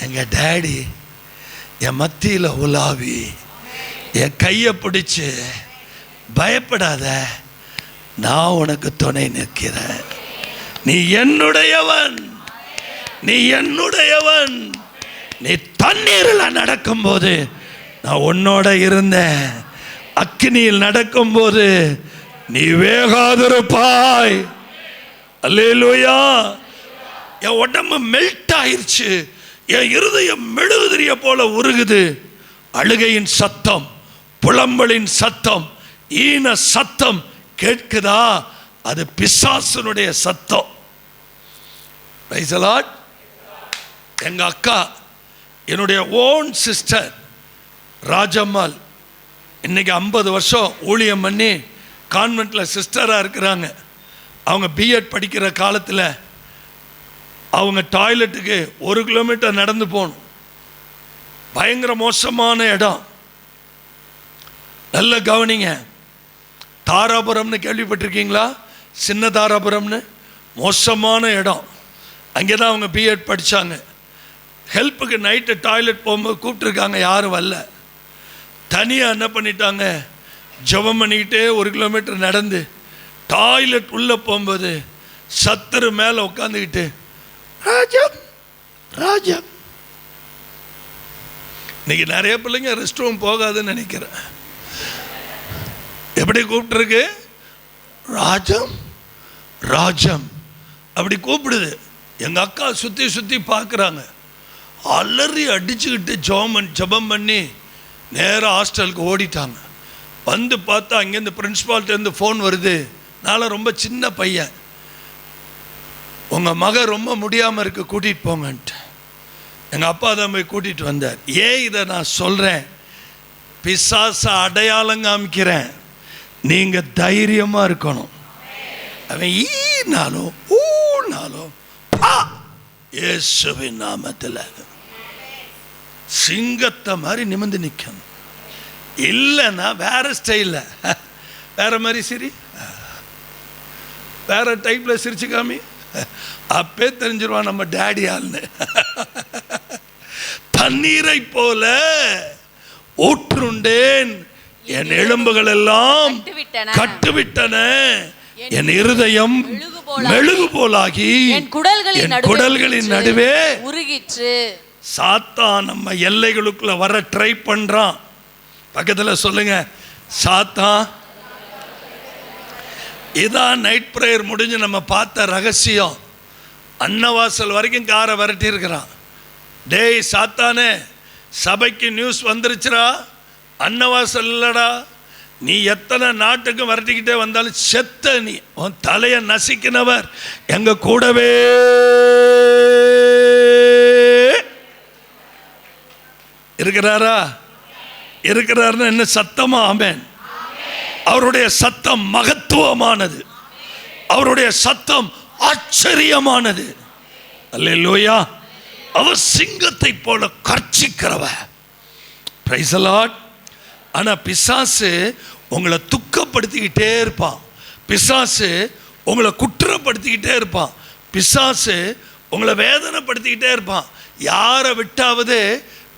எங்க டேடி என் மத்தியில் உலாவி என் கையை பிடிச்சு, பயப்படாத, நான் உனக்கு துணை நிற்கிறேன், நீ என்னுடையவன், நீ என்னுடையவன். நீ தண்ணீரில் நடக்கும்போது நான் உன்னோட இருந்தேன், அக்கினியில் நடக்கும்போது நீ வேகாதிருப்பாய். அல்லேலூயா. என் உடம்பு மெல்ட் ஆயிருச்சு, என் இருதயம் மெழுகுதிரிய போல உருகுது. அழுகையின் சத்தம், புலம்பலின் சத்தம், ஈன சத்தம் கேட்குதா? அது பிசாசனுடைய சத்தம். Praise the Lord. எங்க அக்கா, என்னுடைய ஓன் சிஸ்டர் ராஜம்மாள், இன்னைக்கு 50 வருஷம் ஊழியம் பண்ணி கான்வென்ட்டில் சிஸ்டராக இருக்கிறாங்க. அவங்க பிஎட் படிக்கிற காலத்தில் அவங்க டாய்லெட்டுக்கு 1 கிலோமீட்டர் நடந்து போகணும். பயங்கர மோசமான இடம். நல்ல கவனிங்க. தாராபுரம்னு கேள்விப்பட்டிருக்கீங்களா? சின்ன தாராபுரம்னு மோசமான இடம். அங்கே தான் அவங்க பிஎட் படித்தாங்க. ஹெல்ப்புக்கு நைட்டு டாய்லெட் போகும்போது கூப்பிட்டுருக்காங்க, யாரும் வரல. தனியாக என்ன பண்ணிட்டாங்க, ஜெபம் பண்ணிக்கிட்டே 1 கிலோமீட்டர் நடந்து டாய்லெட் உள்ளே போகும்போது சத்துரு மேலே உட்காந்துக்கிட்டு ராஜம் ராஜம். இன்னைக்கு நிறைய பிள்ளைங்க ரெஸ்ட் ரூம் போகாதுன்னு நினைக்கிறேன். எப்படி கூப்பிட்டுருக்கு? ராஜம் ராஜம் அப்படி கூப்பிடுது. எங்கள் அக்கா சுற்றி சுற்றி பார்க்குறாங்க. அலறி அடிச்சுக்கிட்டு ஜெபம் பண்ணி நேராக ஹாஸ்டலுக்கு ஓடிட்டாங்க. வந்து பார்த்தா அங்கேருந்து பிரின்ஸ்பால்கிட்டேருந்து ஃபோன் வருது. நான் ரொம்ப சின்ன பையன், உங்கள் மக ரொம்ப முடியாமல் இருக்கு, கூட்டிகிட்டு போங்கன்ட்டு. எங்கள் அப்பா தான் போய் கூட்டிகிட்டு வந்தார். ஏன் இதை நான் சொல்கிறேன்? பிசாச அடையாளம் காமிக்கிறேன். நீங்கள் தைரியமாக இருக்கணும். அவன் ஈனாலும் ஊனாலும் இயேசுவின் நாமத்தில் சிங்கத்தை மாதிரி நிமிர்ந்து நிற்கணும். இல்லைன்னா வேற ஸ்டைலில் வேற மாதிரி சிரி, வேற டைப்பில் சிரிச்சு காமி, அப்பே தெரிஞ்சிருவான் நம்ம டேடி ஆள்னு. தண்ணீரை போல ஊற்றுண்டேன், என் எலும்புகள் எல்லாம் கட்டுவிட்டன, என் இருதயம் மெழுகு போலாகி என் குடல்களின் நடுவே உருகிற்று. சாத்தான் நம்ம எல்லைகளுக்குள்ள வர ட்ரை பண்றான். பக்கத்தில் சொல்லுங்க, சாத்தான் இதான் நைட் ப்ரேயர் முடிஞ்சு நம்ம பார்த்த ரகசியம். அன்னவாசல் வரைக்கும் காரை விரட்டி இருக்கிறான். டேய் சாத்தானே, சபைக்கு நியூஸ் வந்துருச்சுடா, அன்னவாசல் இல்லடா, நீ எத்தனை நாட்டுக்கு விரட்டிக்கிட்டே வந்தாலும் செத்த நீ, உன் தலையை நசிக்கினவர் எங்க கூடவே இருக்கிறாரா? இருக்கிறாருன்னு என்ன சத்தமா? ஆமென். அவருடைய சத்தம் மகத்துவமானது, அவருடைய சத்தம் ஆச்சரியமானது. அல்லேலூயா. அவர் சிங்கத்தை போல கர்ச்சிக்கிறவர். Praise the Lord. ஆனா பிசாசு உங்களை துக்கப்படுத்திக்கிட்டே இருப்பான். பிசாசு உங்களை குற்றப்படுத்திக்கிட்டே இருப்பான். பிசாசு உங்களை வேதனைப்படுத்திக்கிட்டே இருப்பான். யாரை விட்டாவது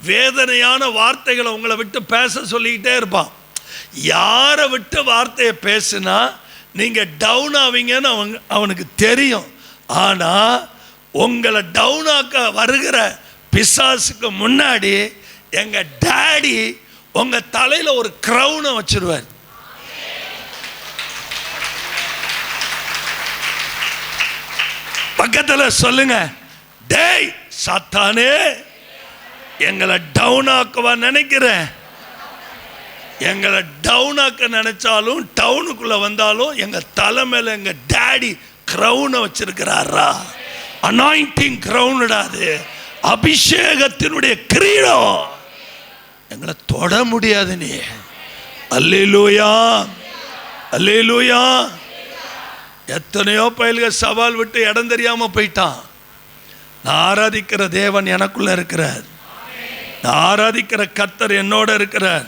வேதனையான வார்த்தைகளை உங்களை விட்டு பேச சொல்லிக்கிட்டே இருப்பான். யாரை விட்டு வார்த்தையை பேசுனா நீங்க டவுன் ஆவீங்கன்னு அவனுக்கு தெரியும். ஆனா உங்களை டவுன் ஆக்க வருகிற பிசாசுக்கு முன்னாடி எங்க டாடி உங்க தலையில ஒரு கிரவுனை வச்சிருவார். பக்கத்துல சொல்லுங்க, டேய் சாத்தானே, எங்களை டவுன் ஆக்கவா நினைக்கிறேன். எங்களை டவுன் ஆக்க நினைச்சாலும் டவுனுக்குள்ள வந்தாலும் எங்க தலை மேல எங்க டாடி கிரவுனை வச்சிருக்கிறாரா? அனாயிண்டிங் கிரவுன்டாது, அபிஷேகத்தினுடைய கிரீடம். எங்களை தொட முடியாது நீ. அல்லேலூயா, அல்லேலூயா. எத்தனையோ பயல்கள் சவால் விட்டு இடம் தெரியாம போயிட்டான். நான் ஆராதிக்கிற தேவன் எனக்குள்ள இருக்கிறார். நான் ஆராதிக்கிற கர்த்தர் என்னோட இருக்கிறார்.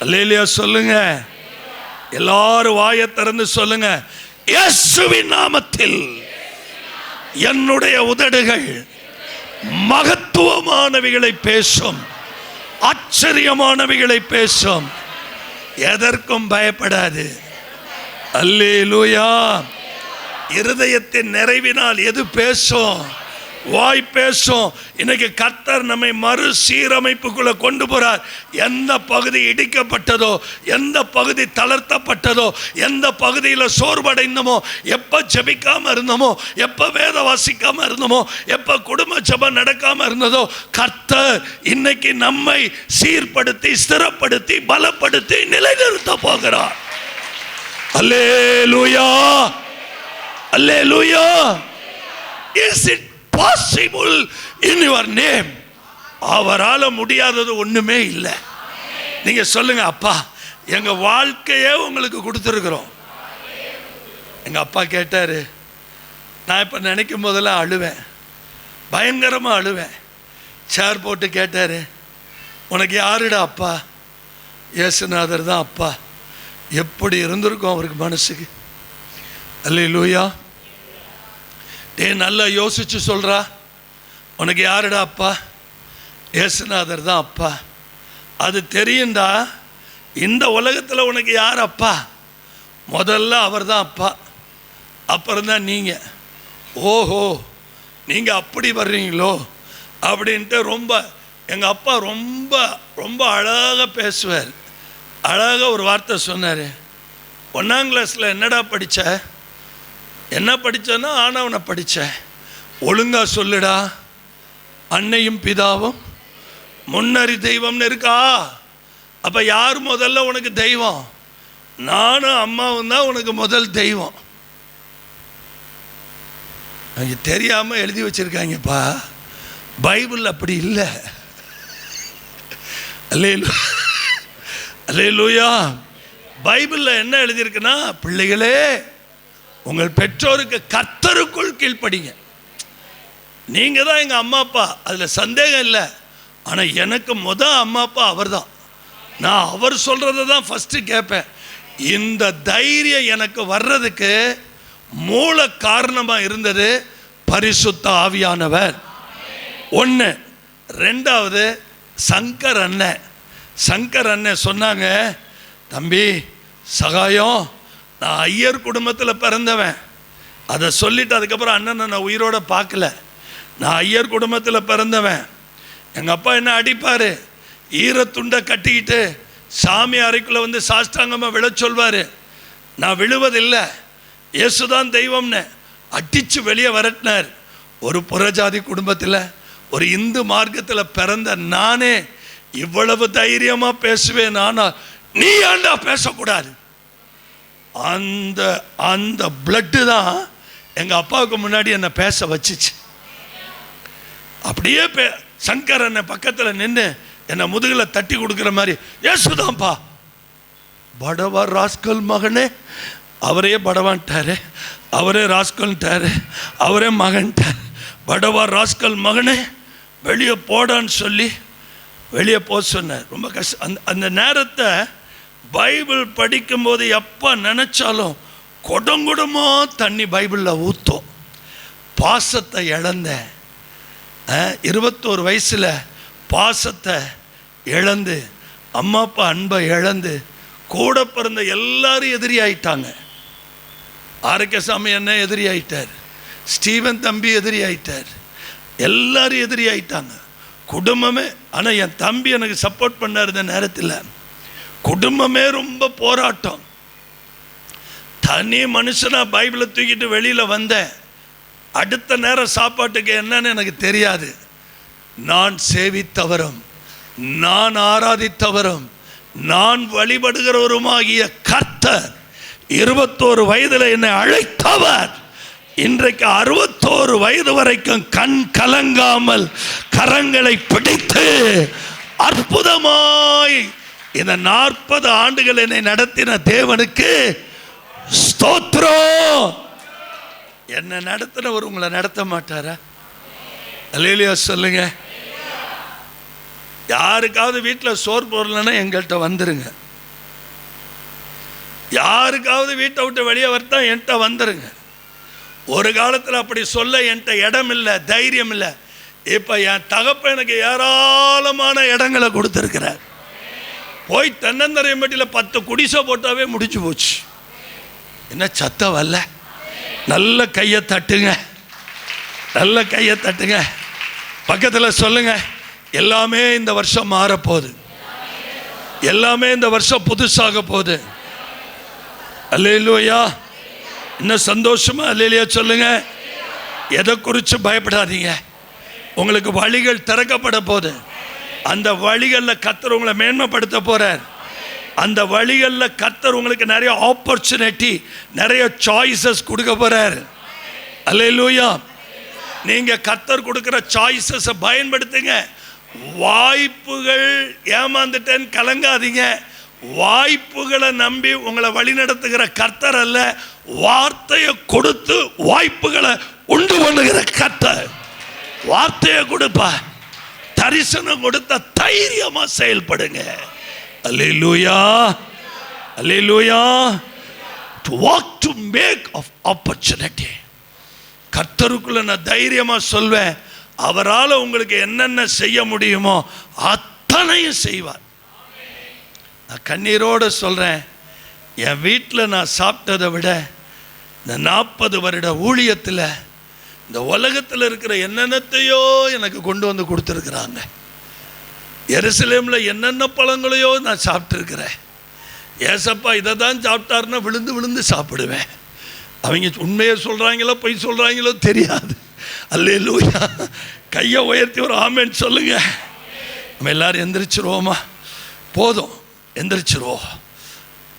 அல்லேலூயா சொல்லுங்க. எல்லாரும் வாயை திறந்து சொல்லுங்க, இயேசுவின் நாமத்தில் என்னுடைய உதடுகள் மகத்துவமானவைகளை பேசும், ஆச்சரியமானவைகளை பேசும், எதற்கும் பயப்படாது. அல்லேலூயா. இருதயத்தின் நிறைவினால் எது பேசும்? வாய் பேசும். இன்னைக்கு கர்த்தர் நம்மை மறு சீரமைப்புக்குள்ள கொண்டு போறார். எந்த பகுதி இடிக்கப்பட்டதோ, எந்த பகுதி தளர்த்தப்பட்டதோ, எந்த பகுதியில் சோர்வடைந்தோமோ, எப்ப ஜெபிக்காம இருந்தோமோ, எப்ப வேத வாசிக்காம இருந்தோமோ, எப்ப குடும்ப ஜெபம் நடக்காம இருந்ததோ, கர்த்தர் இன்னைக்கு நம்மை சீர்படுத்தி ஸ்திரப்படுத்தி பலப்படுத்தி நிலைநிறுத்த போகிறார். அல்லேலூயா, அல்லேலூயா. Is it possible in your name? அவரால முடியாதது ஒண்ணுமே இல்லை. நீங்க சொல்லுங்க, அப்பா எங்க வாழ்க்கையே உங்களுக்கு கொடுத்துருக்கிறோம். எங்க அப்பா கேட்டாரு. நான் இப்ப நினைக்கும் போதெல்லாம் அழுவேன், பயங்கரமா அழுவேன். சேர் போட்டு கேட்டாரு, உனக்கு யாருடா அப்பா? இயேசுநாதர் தான் அப்பா. எப்படி இருந்திருக்கும் அவருக்கு மனசுக்கு. அல்லேலூயா. டே நல்லா யோசிச்சு சொல்றா, உனக்கு யாருடா அப்பா? இயேசுநாதர் தான் அப்பா. அது தெரியும்டா. இந்த உலகத்தில் உனக்கு யார் அப்பா? முதல்ல அவர் தான் அப்பா, அப்புறம்தான் நீங்க. ஓஹோ, நீங்க அப்படி வர்றீங்களோ அப்படின்ட்டு ரொம்ப எங்கள் அப்பா ரொம்ப ரொம்ப அழகாக பேசுவார். அழகாக ஒரு வார்த்தை சொன்னார். 1ஆம் கிளாஸில் என்னடா படித்த? என்ன படித்தேன்னா ஆனவனை படித்தேன். ஒழுங்கா சொல்லுடா, அன்னையும் பிதாவும் முன்னறி தெய்வம்னு இருக்கா? அப்போ யார் முதல்ல உனக்கு தெய்வம்? நானும் அம்மாவும் தான் உனக்கு முதல் தெய்வம். அங்கே தெரியாமல் எழுதி வச்சிருக்காங்கப்பா. பைபிள் அப்படி இல்லை. அல்லேலூயா. பைபிளில் என்ன எழுதியிருக்குன்னா, பிள்ளைகளே உங்கள் பெற்றோருக்கு கர்த்தருக்குள் கீழ்ப்படிங்க. நீங்கள் தான் எங்கள் அம்மா அப்பா, அதில் சந்தேகம் இல்லை. ஆனால் எனக்கு அம்மா அப்பா அவர் தான். நான் அவர் சொல்கிறத தான் ஃபஸ்ட்டு கேட்பேன். இந்த தைரியம் எனக்கு வர்றதுக்கு மூல காரணமாக இருந்தது பரிசுத்த ஆவியானவர். 1. 2வது சங்கர் அண்ணன். சங்கர் அண்ணன் சொன்னாங்க, தம்பி சகாயம், நான் ஐயர் குடும்பத்தில் பிறந்தவன். அதை சொல்லிட்டு அதுக்கப்புறம் அண்ணனை நான் உயிரோட பார்க்கல. நான் ஐயர் குடும்பத்தில் பிறந்தவன். எங்கள் அப்பா என்ன அடிப்பார், ஈரத்துண்டை கட்டிக்கிட்டு சாமி அறைக்குள்ளே வந்து சாஷ்டாங்கமாக விழ சொல்வார். நான் விழுவதில்லை. இயேசுதான் தெய்வம்னு அடிச்சு வெளியே வரட்டினார். ஒரு புறஜாதி குடும்பத்தில் ஒரு இந்து மார்க்கத்தில் பிறந்த நானே இவ்வளவு தைரியமா பேசுவேன். ஆனால் நீ ஏண்டா பேசக்கூடாது? அந்த அந்த பிளட்டு தான் எங்க அப்பாவுக்கு முன்னாடி என்னை பேச வச்சிச்சு. அப்படியே சங்கர் என்னை பக்கத்தில் நின்று என்னை முதுகில் தட்டி கொடுக்குற மாதிரி, ஏசுதான்ப்பா, படவா ராஸ்கல் மகனே, அவரே படவான்ட்டாரு, அவரே ராஸ்கல்ட்டாரு, அவரே மகன்ட்டார். படவா ராஸ்கல் மகனே வெளியே போடான்னு சொல்லி வெளியே போக சொன்னார். ரொம்ப கஷ்டம். அந்த நேரத்தை பைபிள் படிக்கும்போது எப்போ நினச்சாலும் கொடங்குடமோ தண்ணி பைபிளில் ஊற்றும். பாசத்தை இழந்தேன். 21 வயசில் பாசத்தை இழந்து, அம்மா அப்பா அன்பை இழந்து, கூட பிறந்த எல்லாரும் எதிரி ஆயிட்டாங்க. ஆரோக்கியசாமி என்ன எதிரி ஆயிட்டார், ஸ்டீவன் தம்பி எதிரி ஆயிட்டார், எல்லாரும் எதிரி ஆயிட்டாங்க, குடும்பமே. ஆனால் என் தம்பி எனக்கு சப்போர்ட் பண்ணார். இந்த நேரத்தில் குடும்பமே ரொம்ப போராட்டம். தனி மனுஷனா பைபிளை தூக்கிட்டு வெளியில் வந்தேன். அடுத்த நேரம் சாப்பாட்டுக்கு என்னன்னு எனக்கு தெரியாது. நான் சேவித்தவரும் நான் ஆராதித்தவரும் நான் வழிபடுகிறவருமாகிய கர்த்தர் 21 வயதில் என்னை அழைத்தவர் இன்றைக்கு 61 வயது வரைக்கும் கண் கலங்காமல் கரங்களை பிடித்து அற்புதமாய் இந்த 40 ஆண்டுகள் என்னை நடத்தின தேவனுக்கு ஸ்தோத்திரம். என்னை நடத்தினவர் உங்களை நடத்த மாட்டாரா? அல்லேலூயா சொல்லுங்க. யாருக்காவது வீட்டில் சோறு போடலன்னா எங்கள்கிட்ட வந்துருங்க. யாருக்காவது வீட்டை விட்டு வெளியே வரட்டா என்கிட்ட வந்துருங்க. ஒரு காலத்தில் அப்படி சொல்ல என்கிட்ட இடம் இல்லை, தைரியம் இல்லை. இப்போ என் தகப்ப எனக்கு ஏராளமான இடங்களை கொடுத்துருக்கிறார். போய் தென்னந்தரையம்பட்டியில் 10 குடிசை போட்டாவே முடிச்சு போச்சு. என்ன சத்தம் வரல? நல்ல கையை தட்டுங்க, நல்ல கையை தட்டுங்க. பக்கத்தில் சொல்லுங்க, எல்லாமே இந்த வருஷம் மாறப்போகுது, எல்லாமே இந்த வருஷம் புதுசாக போகுது. அல்லேலூயா. இன்னும் சந்தோஷமா அல்லேலூயா சொல்லுங்க. எதை குறித்து பயப்படாதீங்க. உங்களுக்கு வழிகள் திறக்கப்பட போகுது. அந்த வழிகளில் கர்த்தர் உங்களை மேன்மைப்படுத்த போறார். அந்த வழிகளில் கர்த்தர் உங்களுக்கு நிறைய ஆப்பர்ச்சுனிட்டி, நிறைய சாய்ஸஸ் கொடுக்க போறார். அல்லேலூயா. நீங்க கர்த்தர் கொடுக்கிற சாய்ஸஸை பயன்படுத்துங்க. வாய்ப்புகள் ஏமாந்துட்டேன்னு கலங்காதீங்க. வாய்ப்புகளை நம்பி உங்களை வழி நடத்துகிற கர்த்தர் அல்ல, வார்த்தையை கொடுத்து வாய்ப்புகளை உண்டு பண்ணுகிற கர்த்தர். வார்த்தையை கொடுப்பா, தரிசனம் கொடுத்த தைரியமா செயல்படுங்க. அல்லேலூயா, அல்லேலூயா. To walk to make of opportunity. கர்த்தருக்குள்ள நான் தைரியமா சொல்வேன், அவரால் உங்களுக்கு என்னென்ன செய்ய முடியுமோ அத்தனையும் செய்வார். நான் கண்ணீரோடு சொல்றேன், என் வீட்டில் நான் சாப்பிட்டதை விட இந்த 40 வருட ஊழியத்தில் இந்த உலகத்தில் இருக்கிற என்னென்னத்தையோ எனக்கு கொண்டு வந்து கொடுத்துருக்குறாங்க. எருசலேமில் என்னென்ன பழங்களையோ நான் சாப்பிட்ருக்கிறேன். ஏசப்பா இதை தான் சாப்பிட்டாருன்னா விழுந்து விழுந்து சாப்பிடுவேன். அவங்க உண்மையை சொல்கிறாங்களோ பொய் சொல்கிறாங்களோ தெரியாது. அல்லேலூயா. கையை உயர்த்தி ஒரு ஆமென் சொல்லுங்க. நம்ம எல்லாரும் எந்திரிச்சிருவோமா? போதும், எந்திரிச்சிருவோம்.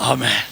ஆமென்.